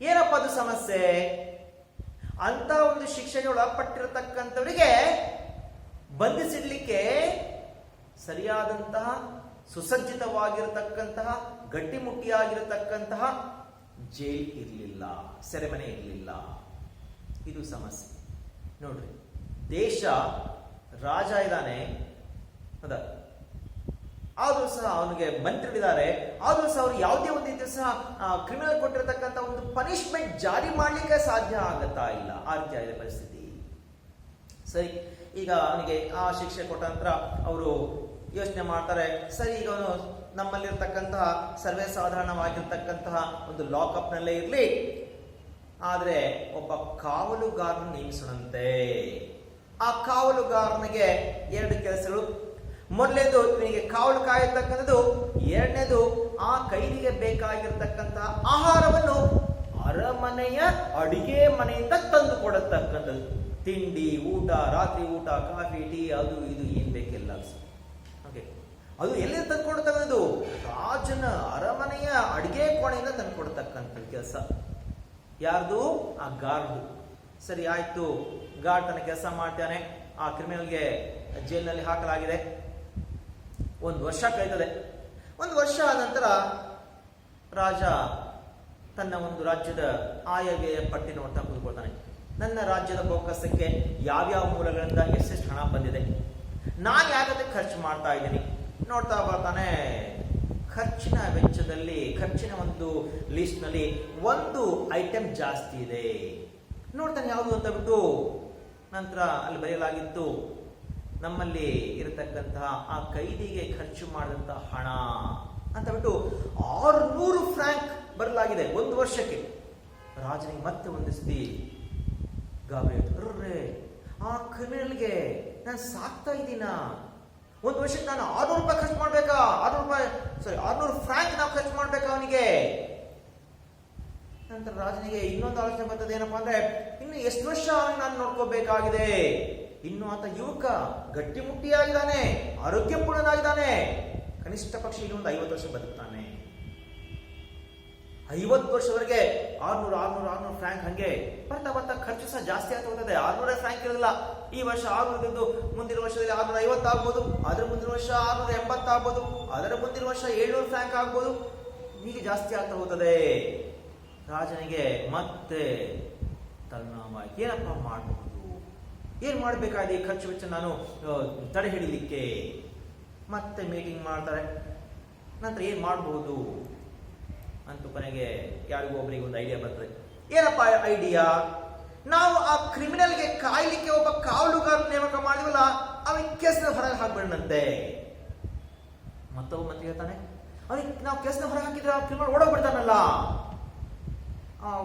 ಏನಪ್ಪ ಅದು ಸಮಸ್ಯೆ? ಅಂತ ಒಂದು ಶಿಕ್ಷೆಗೆ ಒಳಪಟ್ಟಿರತಕ್ಕಂಥವರಿಗೆ ಬಂಧಿಸಿಡ್ಲಿಕ್ಕೆ ಸರಿಯಾದಂತಹ ಸುಸಜ್ಜಿತವಾಗಿರತಕ್ಕಂತಹ ಗಟ್ಟಿಮುಟ್ಟಿಯಾಗಿರತಕ್ಕಂತಹ ಜೈಲ್ ಇರಲಿಲ್ಲ, ಸೆರೆಮನೆ ಇರಲಿಲ್ಲ. ಇದು ಸಮಸ್ಯೆ. ನೋಡ್ರಿ, ದೇಶ ರಾಜ ಇದ್ದಾನೆ, ಹೌದಾ, ಆದರೂ ಸಹ ಅವನಿಗೆ ಮಂತ್ರಿಗಳಿದ್ದಾರೆ, ಆದರೂ ಸಹ ಅವ್ರು ಯಾವುದೇ ಒಂದು ರೀತಿಯ ಸಹ ಕ್ರಿಮಿನಲ್ ಕೊಟ್ಟಿರತಕ್ಕಂಥ ಒಂದು ಪನಿಷ್ಮೆಂಟ್ ಜಾರಿ ಮಾಡಲಿಕ್ಕೆ ಸಾಧ್ಯ ಆಗುತ್ತಾ ಇಲ್ಲ. ಆ ರೀತಿಯಾಗಿದೆ ಪರಿಸ್ಥಿತಿ. ಸರಿ, ಈಗ ಅವನಿಗೆ ಆ ಶಿಕ್ಷೆ ಕೊಟ್ಟ ನಂತರ ಅವರು ಯೋಚನೆ ಮಾಡ್ತಾರೆ, ಸರಿ ಈಗ ಅವನು ನಮ್ಮಲ್ಲಿರ್ತಕ್ಕಂತಹ ಸರ್ವೇ ಸಾಧಾರಣವಾಗಿರ್ತಕ್ಕಂತಹ ಒಂದು ಲಾಕಪ್ ನಲ್ಲೇ ಇರಲಿ, ಆದರೆ ಒಬ್ಬ ಕಾವಲುಗಾರನ ನೇಮಿಸೋಣಂತೆ. ಆ ಕಾವಲುಗಾರನಿಗೆ ಎರಡು ಕೆಲಸಗಳು. ಮೊದಲನೇದು ಇವನಿಗೆ ಕಾವಲು ಕಾಯತಕ್ಕಂಥದ್ದು, ಎರಡನೇದು ಆ ಕೈದಿಗೆ ಬೇಕಾಗಿರ್ತಕ್ಕಂತಹ ಆಹಾರವನ್ನು ಅರಮನೆಯ ಅಡಿಗೆ ಮನೆಯಿಂದ ತಂದು ಕೊಡತಕ್ಕಂಥದ್ದು. ತಿಂಡಿ, ಊಟ, ರಾತ್ರಿ ಊಟ, ಕಾಫಿ, ಟೀ, ಅದು ಇದು ಏನ್ ಬೇಕೆಲ್ಲ. ಓಕೆ, ಅದು ಎಲ್ಲಿ ತಂದು ಕೊಡ್ತಕ್ಕಂಥದ್ದು? ರಾಜನ ಅರಮನೆಯ ಅಡಿಗೆ ಕೋಣೆಯಿಂದ ತಂದು ಕೊಡ್ತಕ್ಕಂಥ ಕೆಲಸ. ಯಾರ್ದು? ಆ ಗಾರ್ಡ್. ಸರಿ ಆಯ್ತು, ಗಾರ್ಡ್ ತನ್ನ ಕೆಲಸ ಮಾಡ್ತಾನೆ. ಆ ಕ್ರಿಮಿನಲ್ಗೆ ಜೈಲಿನಲ್ಲಿ ಹಾಕಲಾಗಿದೆ. 1 ವರ್ಷ ಕಳೀತದೆ. 1 ವರ್ಷ ಆದ ನಂತರ ರಾಜ ತನ್ನ ಒಂದು ರಾಜ್ಯದ ಆಯವ್ಯಯ ಪಟ್ಟಿ ನೋಡ್ತಾ ಕೂತ್ಕೊಳ್ತಾನೆ. ನನ್ನ ರಾಜ್ಯದ ಬೊಕ್ಕಸಕ್ಕೆ ಯಾವ್ಯಾವ ಮೂಲಗಳಿಂದ ಎಷ್ಟೆಷ್ಟು ಹಣ ಬಂದಿದೆ, ನಾನು ಯಾಕಂದ್ರೆ ಖರ್ಚು ಮಾಡ್ತಾ ಇದ್ದೀನಿ ನೋಡ್ತಾ ಬರ್ತಾನೆ. ಖರ್ಚಿನ ವೆಚ್ಚದಲ್ಲಿ, ಖರ್ಚಿನ ಒಂದು ಲಿಸ್ಟ್ ನಲ್ಲಿ ಒಂದು ಐಟಮ್ ಜಾಸ್ತಿ ಇದೆ. ನೋಡ್ತಾನೆ ಯಾವುದು ಅಂತ ಬಿಟ್ಟು, ನಂತರ ಅಲ್ಲಿ ಬರೆಯಲಾಗಿತ್ತು ನಮ್ಮಲ್ಲಿ ಇರತಕ್ಕಂತಹ ಆ ಕೈದಿಗೆ ಖರ್ಚು ಮಾಡಿದಂತಹ ಹಣ ಅಂತ ಬಿಟ್ಟು 600 ಫ್ರಾಂಕ್ ಬರಲಾಗಿದೆ 1 ವರ್ಷಕ್ಕೆ. ರಾಜನಿಗೆ ಮತ್ತೆ ಒಂದು ಸತಿ ಗಾಬರಿ ಆಯ್ತು. ಆ ಕ್ರಿಮಿನಲ್ಗೆ ನಾನು ಸಾಕ್ತಾ ಇದ್ದೀನ, 1 ವರ್ಷಕ್ಕೆ ನಾನು 600 ರೂಪಾಯಿ ಖರ್ಚು ಮಾಡ್ಬೇಕಾ? 600 ಫ್ರಾಂಕ್ ನಾವು ಖರ್ಚು ಮಾಡ್ಬೇಕಾ ಅವನಿಗೆ? ನಂತರ ರಾಜನಿಗೆ ಇನ್ನೊಂದು ಆಲೋಚನೆ ಬರ್ತದೆ, ಏನಪ್ಪಾ ಅಂದ್ರೆ ಇನ್ನು ಎಷ್ಟು ವರ್ಷ ನಾನು ನೋಡ್ಕೋಬೇಕಾಗಿದೆ? ಇನ್ನು ಆತ ಯುವಕ, ಗಟ್ಟಿಮುಟ್ಟಿಯಾಗಿದ್ದಾನೆ, ಆರೋಗ್ಯಪೂರ್ಣನಾಗಿದ್ದಾನೆ, ಕನಿಷ್ಠ ಪಕ್ಷ ಇನ್ನೊಂದು 50 ವರ್ಷ ಬದುಕ್ತಾನೆ. 50 ವರ್ಷವರೆಗೆ 600 ಫ್ರಾಂಕ್ ಹಂಗೆ ಬರ್ತಾ ಬರ್ತಾ ಖರ್ಚು ಸಹ ಜಾಸ್ತಿ ಆಗ್ತಾ ಹೋಗ್ತದೆ. 600 ಫ್ರಾಂಕ್ ಇರಲಿಲ್ಲ, ಈ ವರ್ಷ 600 ಇದ್ದು ಮುಂದಿನ ವರ್ಷದಲ್ಲಿ 650 ಆಗ್ಬೋದು, ಅದರ ಮುಂದಿನ ವರ್ಷ 680 ಆಗ್ಬೋದು, ಅದರ ಮುಂದಿನ ವರ್ಷ 700 ಫ್ರಾಂಕ್ ಆಗ್ಬೋದು, ಹೀಗೆ ಜಾಸ್ತಿ ಆಗ್ತಾ ಹೋಗ್ತದೆ. ರಾಜನಿಗೆ ಮತ್ತೆ ತಲೆನೋವು, ಏನಪ್ಪ ಮಾಡಬಹುದು, ಏನ್ ಮಾಡ್ಬೇಕಾಗಿದೆ ಈ ಖರ್ಚು ವೆಚ್ಚ ನಾನು ತಡೆ ಹಿಡಿಲಿಕ್ಕೆ? ಮತ್ತೆ ಮೀಟಿಂಗ್ ಮಾಡ್ತಾರೆ. ನಂತರ ಏನ್ ಮಾಡಬಹುದು ಅಂತ ಕೊನೆಗೆ ಯಾರಿಗೂ ಒಬ್ಬರಿಗೆ ಒಂದು ಐಡಿಯಾ ಬರ್ತದೆ. ಏನಪ್ಪ ಐಡಿಯಾ? ನಾವು ಆ ಕ್ರಿಮಿನಲ್ಗೆ ಕಾಯ್ಲಿಕ್ಕೆ ಒಬ್ಬ ಕಾವಲುಗಾರ ನೇಮಕ ಮಾಡಿವಲ್ಲ, ಅವನಿಗೆ ಕೇಸ್ನ ಹೊರಗೆ ಹಾಕ್ಬಿಡಂತೆ. ಮತ್ತೊಬ್ಬ ಮಂತ್ರಿ ಹೇಳ್ತಾನೆ, ಅವನಿಗೆ ನಾವು ಕೇಸ್ನ ಹೊರಗೆ ಹಾಕಿದ್ರೆ ಆ ಕ್ರಿಮಿನಲ್ ಓಡೋಗ್ಬಿಡ್ತಾನಲ್ಲ.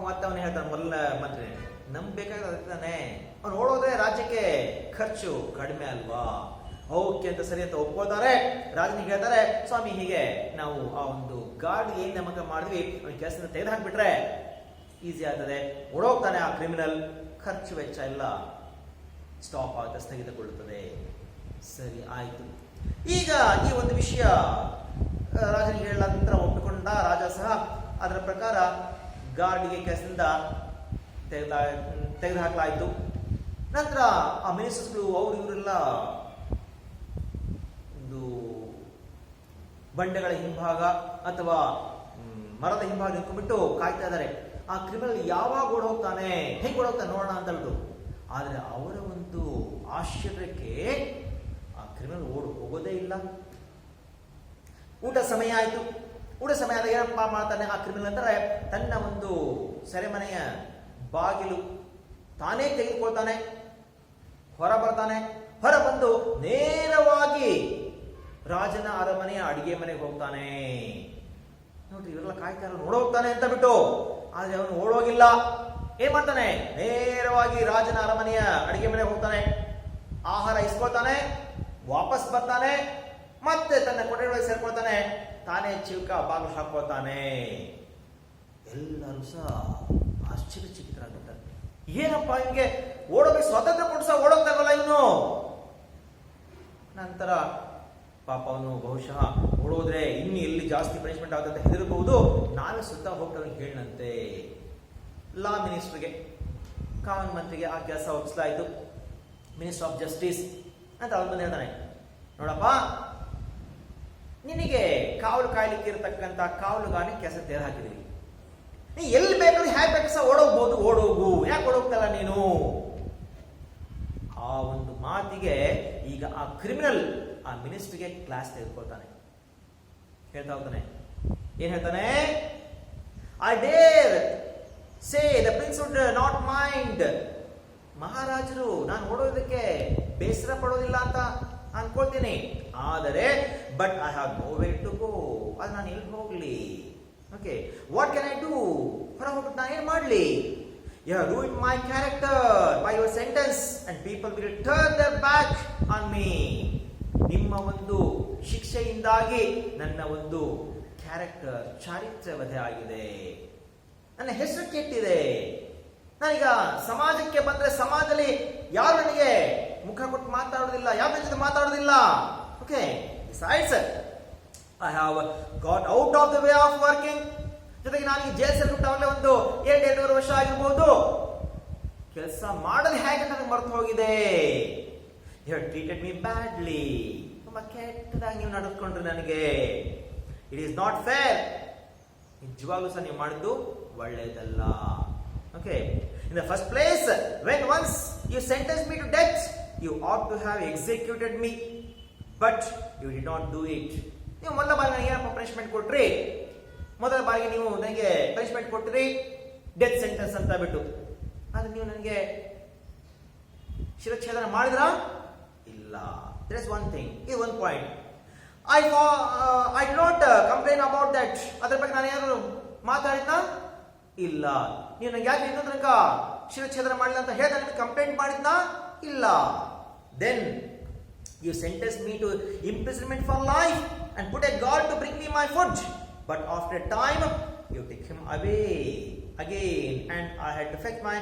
ಮತ್ತೆ ಅವನು ಹೇಳ್ತಾನೆ, ಮೊದಲ ಮಂತ್ರಿ ನಂಬೇಕಾಗ್ತಾನೆ, ಅವನು ಓಡೋದ್ರೆ ರಾಜ್ಯಕ್ಕೆ ಖರ್ಚು ಕಡಿಮೆ ಅಲ್ವಾ? ಓಕೆ ಅಂತ ಸರಿ ಅಂತ ಒಪ್ಕೋತಾರೆ. ರಾಜನಿಗೆ ಹೇಳ್ತಾರೆ, ಸ್ವಾಮಿ ಹೀಗೆ ನಾವು ಆ ಒಂದು ಗಾರ್ಡ್ ಏನ್ ನೇಮಕ ಮಾಡಿದ್ವಿ ಅವನ ಕೆಲಸದಿಂದ ತೆಗೆದು ಹಾಕ್ಬಿಟ್ರೆ ಈಸಿ ಆಗ್ತದೆ, ಓಡೋಗ್ತಾನೆ ಆ ಕ್ರಿಮಿನಲ್, ಖರ್ಚು ವೆಚ್ಚ ಎಲ್ಲ ಸ್ಟಾಪ್ ಆಗುತ್ತೆ, ಸ್ಥಗಿತಗೊಳ್ಳುತ್ತದೆ. ಸರಿ ಆಯ್ತು. ಈಗ ಈ ಒಂದು ವಿಷಯ ರಾಜನಿಗೆ ಹೇಳಿದ ನಂತರ ಒಪ್ಪಿಕೊಂಡ ರಾಜ ಸಹ ಅದರ ಪ್ರಕಾರ ಗಾರ್ಡ್ಗೆ ಕೆಲಸದಿಂದ ತೆಗೆದು ಹಾಕಲಾಯಿತು. ನಂತರ ಆ ಮಿನಿಸ್ಟರ್ಸ್ಗಳು ಅವರು ಇವರೆಲ್ಲ ಒಂದು ಬಂಡೆಗಳ ಹಿಂಭಾಗ ಅಥವಾ ಮರದ ಹಿಂಭಾಗ ನಿಂತ್ಕೊಂಡ್ಬಿಟ್ಟು ಕಾಯ್ತಾ ಇದ್ದಾರೆ, ಆ ಕ್ರಿಮಿನಲ್ ಯಾವಾಗ ಓಡ್ ಹೋಗ್ತಾನೆ, ಹೆಂಗ್ ಓಡ್ ಹೋಗ್ತಾನೆ ನೋಡೋಣ ಅಂತ ಬಿಟ್ಟು. ಆದ್ರೆ ಅವರ ಒಂದು ಆಶ್ಚರ್ಯಕ್ಕೆ ಆ ಕ್ರಿಮಿನಲ್ ಓಡ್ ಹೋಗೋದೇ ಇಲ್ಲ. ಊಟ ಸಮಯ ಆಯ್ತು. ಊಟ ಸಮಯ ಆದಾಗ ಏನಪ್ಪ ಮಾಡ್ತಾನೆ ಆ ಕ್ರಿಮಿನಲ್ ಅಂದ್ರೆ, ತನ್ನ ಒಂದು ಸೆರೆಮನೆಯ ಬಾಗಿಲು ತಾನೇ ತೆಗೆದುಕೊಳ್ತಾನೆ, ಹೊರ ಬರ್ತಾನೆ. ಹೊರ ಬಂದು ನೇರವಾಗಿ ರಾಜನ ಅರಮನೆಯ ಅಡಿಗೆ ಮನೆಗೆ ಹೋಗ್ತಾನೆ. ನೋಡ್ರಿ, ಇವರೆಲ್ಲ ಕಾಯ್ತಾರ ಓಡೋಗ್ತಾನೆ ಅಂತ ಬಿಟ್ಟು, ಆದ್ರೆ ಅವನು ಓಡೋಗಿಲ್ಲ. ಏನ್ ಮಾಡ್ತಾನೆ, ನೇರವಾಗಿ ರಾಜನ ಅರಮನೆಯ ಅಡಿಗೆ ಮನೆಗೆ ಹೋಗ್ತಾನೆ, ಆಹಾರ ಇಸ್ಕೊಳ್ತಾನೆ, ವಾಪಸ್ ಬರ್ತಾನೆ, ಮತ್ತೆ ತನ್ನ ಕೊಠಡಿಯೊಳಗೆ ಸೇರ್ಕೊಳ್ತಾನೆ, ತಾನೇ ಚಿಲ್ಕ ಬಾಗಿಲು ಹಾಕೊಳ್ತಾನೆ. ಎಲ್ಲರೂ ಸಹ ಆಶ್ಚರ್ಯಚಕಿತರಾಗಿರ್ತಾರೆ. ಏನಪ್ಪ ಹಿಂಗೆ ಓಡೋಬೇಕು, ಸ್ವಾತಂತ್ರ್ಯ ಕೊಟ್ಟು ಸಹ ಓಡೋಗ್ತಾರಲ್ಲ ಇವನು. ನಂತರ ಪಾಪ ಅವನು ಬಹುಶಃ ಓಡೋದ್ರೆ ಇನ್ನು ಎಲ್ಲಿ ಜಾಸ್ತಿ ಪನಿಷ್ಮೆಂಟ್ ಆಗುತ್ತೆ ಹೆದರಬಹುದು, ನಾವೇ ಸುತ್ತ ಹೋಗ್ತಾರೆ ಹೇಳಂತೆ. ಲಾ ಮಿನಿಸ್ಟರ್ಗೆ, ಕಾನೂನು ಮಂತ್ರಿಗೆ ಆ ಕೆಲಸ ಒಪ್ಪಿಸಲಾಯಿತು. ಮಿನಿಸ್ಟರ್ ಆಫ್ ಜಸ್ಟಿಸ್ ಅಂತ ಅವ್ರು ಬಂದು ಹೇಳ್ತಾನೆ, ನೋಡಪ್ಪ ನಿನಗೆ ಕಾವಲು ಕಾಯ್ಲಿಕ್ಕೆ ಇರತಕ್ಕಂತ ಕಾವಲುಗಾರನ ಕೆಲಸ ತೆಗೆದು ಹಾಕಿದೀವಿ, ನೀ ಎಲ್ಲಿ ಬೇಕಾದ್ರೆ ಹೇಗೆ ಬೇಕು ಸಹ ಓಡೋಗ್ಬೋದು, ಓಡೋಗು, ಯಾಕೆ ಓಡೋಗ್ತಲ್ಲ ನೀನು? ಆ ಒಂದು ಮಾತಿಗೆ ಈಗ ಆ ಕ್ರಿಮಿನಲ್ ಆ ಮಿನಿಸ್ಟರ್ಗೆ ಕ್ಲಾಸ್ ತೆಗೆದುಕೊಳ್ತಾನೆ. ಹೇಳ್ತಾ ಹೋಗ್ತಾನೆ, ಏನ್ ಹೇಳ್ತಾನೆ, I dare say the prince would not mind. ಮಹಾರಾಜರು ನಾನು ಓಡೋದಕ್ಕೆ ಬೇಸರ ಪಡೋದಿಲ್ಲ ಅಂತ ಅನ್ಕೊಳ್ತೀನಿ, ಆದರೆ but I have no way to go. ಅದು ನಾನು ಎಲ್ಲಿ ಹೋಗ್ಲಿ? Okay, what can I do? ಹೊರ ಹೋಗ್ಬಿಟ್ಟು ನಾನು ಏನ್ ಮಾಡ್ಲಿ? You have ruined my character by your sentence and people will turn their back on me. ನಿಮ್ಮ ಒಂದು ಶಿಕ್ಷೆಯಿಂದಾಗಿ ನನ್ನ ಒಂದು ಕ್ಯಾರೆಕ್ಟರ್, ಚಾರಿತ್ರ್ಯ ವಧೆ ಆಗಿದೆ, ನನ್ನ ಹೆಸರು ಕೆಟ್ಟಿದೆ. ನಾನೀಗ ಸಮಾಜಕ್ಕೆ ಬಂದ್ರೆ ಸಮಾಜದಲ್ಲಿ ಯಾರು ನನಗೆ ಮುಖ ಕೊಟ್ಟು ಮಾತಾಡೋದಿಲ್ಲ, ಯಾರ ಜೊತೆ ಮಾತಾಡೋದಿಲ್ಲ. Okay, besides I have got out of the way of working. ಜೊತೆಗೆ ನಾನು ಈ ಜೈಲ್ ಸೇರ್ಬಿಟ್ಟಾಗಲೇ ಒಂದು 2-2.5 ವರ್ಷ ಆಗಿರ್ಬೋದು. ಕೆಲಸ ಮಾಡೋದು ಹೇಗೆ ನನಗೆ ಮರೆತು ಹೋಗಿದೆ. You have treated me badly. ತುಂಬಾ ಕೆಟ್ಟದಾಗಿ ನೀವು ನಡೆದುಕೊಂಡ್ರೆ ನನಗೆ. It is not fair. ನಿಜವಾಗ್ಲೂ ಸಹ ನೀವು ಮಾಡಿದ್ದು ಒಳ್ಳೆಯದಲ್ಲ. Okay, in the first place when once you sentence me to death you ought to have executed me, but you did not do it. ನೀವು ಮೊದಲ ಬಾರಿ ನನಗೆ ಏನಪ್ಪ ಪನಿಷ್ಮೆಂಟ್ ಕೊಟ್ರಿ? ಮೊದಲ ಬಾರಿಗೆ ನೀವು ನನಗೆ ಪನಿಷ್ಮೆಂಟ್ ಕೊಟ್ಟಿರಿ, ಡೆತ್ ಸೆಂಟೆನ್ಸ್ ಅಂತ ಬಿಟ್ಟು. ಆದ್ರೆ ನೀವು ನನಗೆ ಶಿರಚ್ಛೇದನ ಮಾಡಿದ್ರಾ? ಇಲ್ಲ. ಇಲ್ಲ. there is one thing, ಈ ಒಂದು point. I did not complain about that. ಅದ್ರ ಬಗ್ಗೆ ನಾನು ಯಾರು ಮಾತಾಡಿದ್ನಾ? ಇಲ್ಲ. ನೀವು ನನಗೆ ಯಾಕೆ ಇನ್ನೊಂದು ತನಕ ಶಿರಚ್ಛೇದನ ಮಾಡಿಲ್ಲ ಅಂತ ಹೇಳಿದ ನಿಮಗೆ ಕಂಪ್ಲೇಂಟ್ ಮಾಡಿದ್ನಾ? ಇಲ್ಲ. Then you sentenced me to imprisonment for life and put a guard to bring me my food. But after a time, you take him away again and I had to fetch my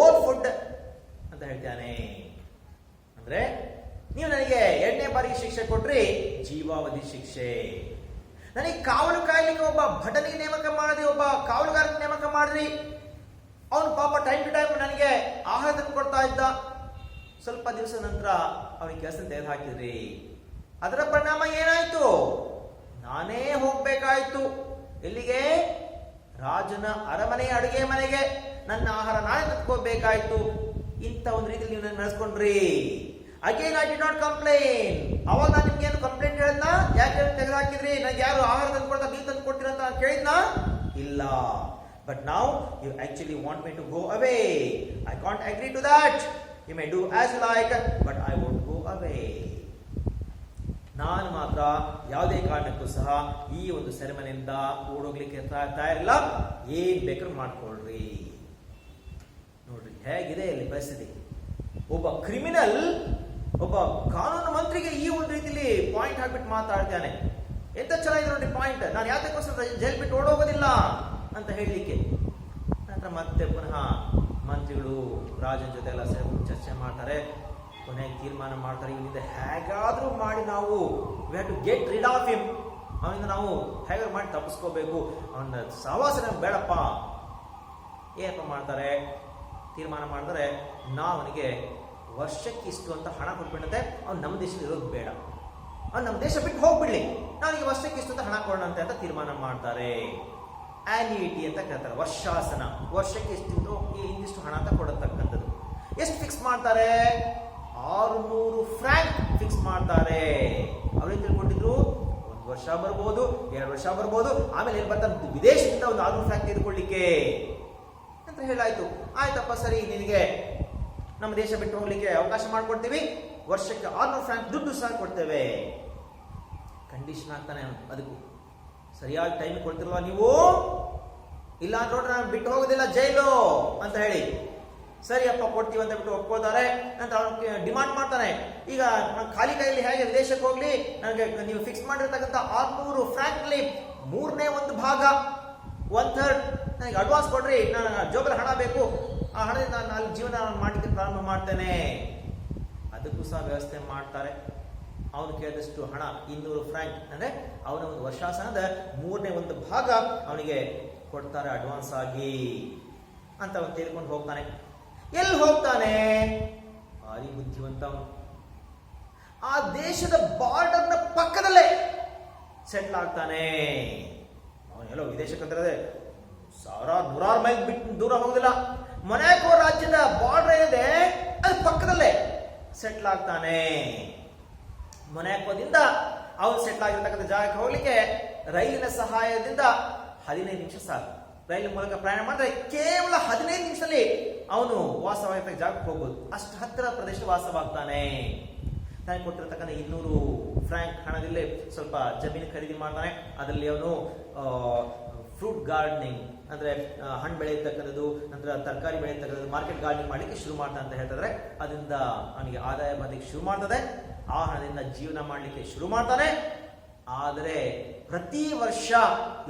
own food ಅಂತ ಹೇಳ್ತಾನೆ. ಅಂದ್ರೆ ನೀವು ನನಗೆ 2ನೇ ಬಾರಿಗೆ ಶಿಕ್ಷೆ ಕೊಟ್ರಿ, ಜೀವಾವಧಿ ಶಿಕ್ಷೆ. ನನಗೆ ಕಾವಲು ಕಾಯ್ಲಿಕ್ಕೆ ಒಬ್ಬ ಭಟನಿಗೆ ನೇಮಕ ಮಾಡಿದ್ರಿ, ಒಬ್ಬ ಕಾವಲುಗಾರನಿಗೆ ನೇಮಕ ಮಾಡಿದ್ರಿ. ಅವನು ಪಾಪ ಟೈಮ್ ಟು ಟೈಮ್ ನನಗೆ ಆಹಾರ ತಂದು ಕೊಡ್ತಾ ಇದ್ದ. ಸ್ವಲ್ಪ ದಿವಸ ನಂತರ ಅವನಿಗೆ ಕೆಲಸ ತೆಗೆದು ಹಾಕಿದ್ರಿ. ಅದರ ಪರಿಣಾಮ ಏನಾಯ್ತು? ನಾನೇ ಹೋಗ್ಬೇಕಾಯ್ತು. ಎಲ್ಲಿಗೆ? ರಾಜನ ಅರಮನೆ ಅಡುಗೆ ಮನೆಗೆ. ನನ್ನ ಆಹಾರ ನಾನೇ ತಂದ್ಕೋಬೇಕಾಯ್ತು. ಇಂಥ ಒಂದು ರೀತಿಯಲ್ಲಿ ನೀವು ನಡೆಸ್ಕೊಂಡ್ರಿ. Again I did not complain. ಅವಾಗ ನಾನು ನಿಮ್ಗೆ ಏನು ಕಂಪ್ಲೇಂಟ್ ಹೇಳಿದ್ನಾ? ಯಾಕೆ ತೆಗೆದು ಹಾಕಿದ್ರಿ? ನನಗೆ ಯಾರು ಆಹಾರ ತಂದು ಕೊಡ್ತಾ ನೀವು ತಂದು ಕೊಡ್ತೀರ ಅಂತ ಕೇಳಿದ್ನಾ? ಇಲ್ಲ. But now you actually want me to go away. I can't agree to that. You may do as you like but I want go away. ನಾನು ಮಾತ್ರ ಯಾವುದೇ ಕಾರಣಕ್ಕೂ ಸಹ ಈ ಒಂದು ಸೆರೆಮನೆಯಿಂದ ಓಡೋಗ್ಲಿಕ್ಕೆ ತಯಾರಿಲ್ಲ. ಏನ್ ಬೇಕಾದ್ರೂ ಮಾಡ್ಕೊಳ್ರಿ. ನೋಡ್ರಿ ಹೇಗಿದೆ ಇಲ್ಲಿ ಪರಿಸ್ಥಿತಿ. ಒಬ್ಬ ಕ್ರಿಮಿನಲ್ ಒಬ್ಬ ಕಾನೂನು ಮಂತ್ರಿಗೆ ಈ ಒಂದು ರೀತಿಯಲ್ಲಿ ಪಾಯಿಂಟ್ ಹಾಕ್ಬಿಟ್ಟು ಮಾತಾಡ್ತಾನೆ. ಎಂತ ಚೆನ್ನಾಗಿದೆ ನೋಡಿ ಪಾಯಿಂಟ್. ನಾನು ಯಾತಕ್ಕೋಸ್ಕರ ಜೈಲ್ ಬಿಟ್ಟು ಓಡೋಗೋದಿಲ್ಲ ಅಂತ ಹೇಳಲಿಕ್ಕೆ. ನಂತರ ಮತ್ತೆ ಪುನಃ ಮಂತ್ರಿಗಳು ರಾಜನ ಜೊತೆ ಎಲ್ಲ ಚರ್ಚೆ ಮಾಡ್ತಾರೆ. ಕೊನೆಗೆ ತೀರ್ಮಾನ ಮಾಡ್ತಾರೆ, ಇವನಿಂದ ಹೇಗಾದ್ರೂ ಮಾಡಿ ನಾವು we have to get rid of him. ಅವನಿಂದ ನಾವು ಹೇಗಾದ್ರೂ ಮಾಡಿ ತಪ್ಪಿಸ್ಕೋಬೇಕು. ಅವನ ಸಹವಾಸ ನಮ್ಗೆ ಬೇಡಪ್ಪ. ಏನಪ್ಪ ಮಾಡ್ತಾರೆ? ತೀರ್ಮಾನ ಮಾಡ್ತಾರೆ, ನಾವು ಅವನಿಗೆ ವರ್ಷಕ್ಕೆ ಇಷ್ಟು ಅಂತ ಹಣ ಕೊಟ್ಬಿಡಂತೆ. ಅವ್ನು ನಮ್ಮ ದೇಶದಲ್ಲಿ ಇರೋದು ಬೇಡ, ಅವ್ನು ನಮ್ಮ ದೇಶ ಬಿಟ್ಟು ಹೋಗ್ಬಿಡ್ಲಿ, ನಾವೀಗ ವರ್ಷಕ್ಕೆ ಇಷ್ಟು ಅಂತ ಹಣ ಕೊಡೋಣಂತೆ ಅಂತ ತೀರ್ಮಾನ ಮಾಡ್ತಾರೆ. ಆನ್ಯುಯಿಟಿ ಅಂತ ಕೇಳ್ತಾರೆ, ವರ್ಷಾಸನ. ವರ್ಷಕ್ಕೆ ಇಷ್ಟಿದ್ದು ಇಂದಿಷ್ಟು ಹಣ ಅಂತ ಕೊಡತಕ್ಕಂಥದ್ದು. ಎಷ್ಟು ಫಿಕ್ಸ್ ಮಾಡ್ತಾರೆ? 600 ಫ್ರಾಂಕ್ ಫಿಕ್ಸ್ ಮಾಡ್ತಾರೆ. ಅವ್ರೇನ್ ತಿಳ್ಕೊಂಡಿದ್ರು? 1 ವರ್ಷ ಬರ್ಬೋದು, 2 ವರ್ಷ ಬರ್ಬೋದು, ಆಮೇಲೆ ಏನ್ ಬರ್ತಾರೆ ವಿದೇಶದಿಂದ ಒಂದು 600 ಫ್ರಾಂಕ್ ತೆಗೆದುಕೊಳ್ಳಿಕ್ಕೆ ಅಂತ ಹೇಳಾಯ್ತು. ಆಯ್ತಪ್ಪ ಸರಿ, ನಿನಗೆ ನಮ್ಮ ದೇಶ ಬಿಟ್ಟು ಹೋಗ್ಲಿಕ್ಕೆ ಅವಕಾಶ ಮಾಡ್ಕೊಡ್ತೀವಿ, ವರ್ಷಕ್ಕೆ 600 ಫ್ರಾಂಕ್ ದುಡ್ಡು ಸಹ ಕೊಡ್ತೇವೆ. ಕಂಡೀಷನ್ ಆಗ್ತಾನೆ ಅದಕ್ಕೂ. ಸರಿಯಾದ ಟೈಮ್ ಕೊಡ್ತಿಲ್ವಾ ನೀವು? ಇಲ್ಲ ಅಂತ ನೋಡ್ರೆ ನಾನು ಬಿಟ್ಟು ಹೋಗೋದಿಲ್ಲ ಜೈಲು ಅಂತ ಹೇಳಿ. ಸರಿ ಅಪ್ಪ ಕೊಡ್ತೀವಿ ಅಂತ ಬಿಟ್ಟು ಒಪ್ಕೋತಾರೆ. ನಂತರ ಅವನಿಗೆ ಡಿಮಾಂಡ್ ಮಾಡ್ತಾನೆ, ಈಗ ನಾನು ಖಾಲಿ ಕೈಯಲ್ಲಿ ಹೇಗೆ ವಿದೇಶಕ್ಕೆ ಹೋಗ್ಲಿ, ನನಗೆ ನೀವು ಫಿಕ್ಸ್ ಮಾಡಿರ್ತಕ್ಕಂಥ 600 ಫ್ರಾಂಕ್ ಅಲ್ಲಿ 1/3 ಭಾಗ 1/3 ನನಗೆ ಅಡ್ವಾನ್ಸ್ ಕೊಡ್ರಿ, ನಾನು ಜೋಬಲ್ಲಿ ಹಣ ಬೇಕು, ಆ ಹಣದಿಂದ ನಾನು ಅಲ್ಲಿ ಜೀವನ ಮಾಡಲಿಕ್ಕೆ ಪ್ರಾರಂಭ ಮಾಡ್ತೇನೆ. ಅದಕ್ಕೂ ಸಹ ವ್ಯವಸ್ಥೆ ಮಾಡ್ತಾರೆ. ಅವನು ಕೇಳಿದಷ್ಟು ಹಣ 200 ಫ್ರಾಂಕ್ ಅಂದ್ರೆ ಅವನ ಒಂದು ವರ್ಷಾಸನದ 1/3 ಭಾಗ ಅವನಿಗೆ ಕೊಡ್ತಾರೆ ಅಡ್ವಾನ್ಸ್ ಆಗಿ ಅಂತ ಅವನು ತೆಗೆದುಕೊಂಡು ಹೋಗ್ತಾನೆ. ಎಲ್ಲಿ ಹೋಗ್ತಾನೆ? ಭಾರಿ ಬುದ್ಧಿವಂತ ಅವನು. ಆ ದೇಶದ ಬಾರ್ಡರ್ನ ಪಕ್ಕದಲ್ಲೇ ಸೆಟ್ಲ್ ಆಗ್ತಾನೆ. ಅವನೆಲ್ಲೋ ವಿದೇಶಕ್ಕಂದ್ರೆ 1,000 ಮೈಲ್ ಬಿಟ್ಟು ದೂರ ಹೋಗೋದಿಲ್ಲ. ಮೊನಾಕೋ ರಾಜ್ಯದ ಬಾರ್ಡರ್ ಏನಿದೆ ಅದು ಪಕ್ಕದಲ್ಲೇ ಸೆಟ್ಲ್ ಆಗ್ತಾನೆ. ಮೊನಾಕೋದಿಂದ ಅವನು ಸೆಟ್ಲ್ ಆಗಿರ್ತಕ್ಕಂಥ ಜಾಗಕ್ಕೆ ಹೋಗ್ಲಿಕ್ಕೆ ರೈಲಿನ ಸಹಾಯದಿಂದ 15 ನಿಮಿಷ ಸಾಕು. ರೈಲು ಮೂಲಕ ಪ್ರಯಾಣ ಮಾಡಿದ್ರೆ ಕೇವಲ 15 ನಿಮಿಷದಲ್ಲಿ ಅವನು ವಾಸವಾಗಿರ್ತಕ್ಕ ಜಾಗಕ್ಕೆ ಹೋಗ್ಬೋದು. ಅಷ್ಟು ಹತ್ತಿರ ಪ್ರದೇಶ ವಾಸವಾಗ್ತಾನೆ. ತಾನು ಕೊಟ್ಟಿರ್ತಕ್ಕಂಥ 200 ಫ್ರಾಂಕ್ ಹಣದಲ್ಲಿ ಸ್ವಲ್ಪ ಜಮೀನು ಖರೀದಿ ಮಾಡ್ತಾನೆ. ಅದರಲ್ಲಿ ಅವನು ಫ್ರೂಟ್ ಗಾರ್ಡನಿಂಗ್ ಅಂದ್ರೆ ಹಣ್ಣು ಬೆಳೆಯತಕ್ಕಂಥದ್ದು, ನಂತರ ತರಕಾರಿ ಬೆಳೆಯತಕ್ಕಂಥದ್ದು, ಮಾರ್ಕೆಟ್ ಗಾರ್ಡನಿಂಗ್ ಮಾಡಲಿಕ್ಕೆ ಶುರು ಮಾಡ್ತಾನೆ ಅಂತ ಹೇಳ್ತಿದ್ರೆ, ಅದರಿಂದ ಅವನಿಗೆ ಆದಾಯ ಬರಲಿಕ್ಕೆ ಶುರು ಮಾಡ್ತದೆ. ಆ ಹಣದಿಂದ ಜೀವನ ಮಾಡಲಿಕ್ಕೆ ಶುರು ಮಾಡ್ತಾನೆ. ಆದರೆ ಪ್ರತಿ ವರ್ಷ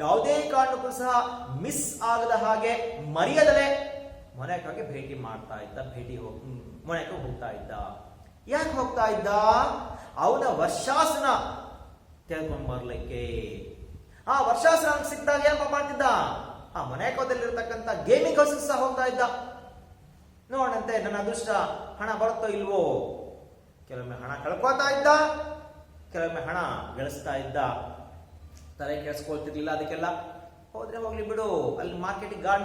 ಯಾವುದೇ ಕಾರಣಕ್ಕೂ ಸಹ ಮಿಸ್ ಆಗದ ಹಾಗೆ ಮರೆಯದಲೇ ಮೊನಾಕೋಗೆ ಭೇಟಿ ಮಾಡ್ತಾ ಇದ್ದ. ಮೊನಾಕೋ ಹೋಗ್ತಾ ಇದ್ದ. ಯಾಕೆ ಹೋಗ್ತಾ ಇದ್ದ? ಅವನ ವರ್ಷಾಸನ ತೆಗೆದುಕೊಂಡು ಬರ್ಲಿಕ್ಕೆ. ಆ ವರ್ಷಾಸನ ಸಿಕ್ಕಿದಾಗ ಏನಪ್ಪ ಮಾಡ್ತಿದ್ದ? ಆ ಮೊನಾಕೋದಲ್ಲಿರ್ತಕ್ಕಂಥ ಗೇಮಿಂಗ್ ಹೌಸ್ ಸಹ ಹೋಗ್ತಾ ಇದ್ದ. ನೋಡಂತೆ ನನ್ನ ಅದೃಷ್ಟ ಹಣ ಬರುತ್ತೋ ಇಲ್ವೋ. ಕೆಲವೊಮ್ಮೆ ಹಣ ಕಳ್ಕೊತಾ ಇದ್ದ, ಕೆಲವೊಮ್ಮೆ ಹಣ ಗಳಿಸ್ತಾ ಇದ್ದ. ತಲೆ ಕೆಡಿಸ್ಕೊಳ್ತಿರ್ಲಿಲ್ಲ ಅದಕ್ಕೆಲ್ಲ. ಹೋದ್ರೆ ಹೋಗ್ಲಿ ಬಿಡು, ಅಲ್ಲಿ ಮಾರ್ಕೆಟಿಂಗ್ ಗಾರ್ಡ್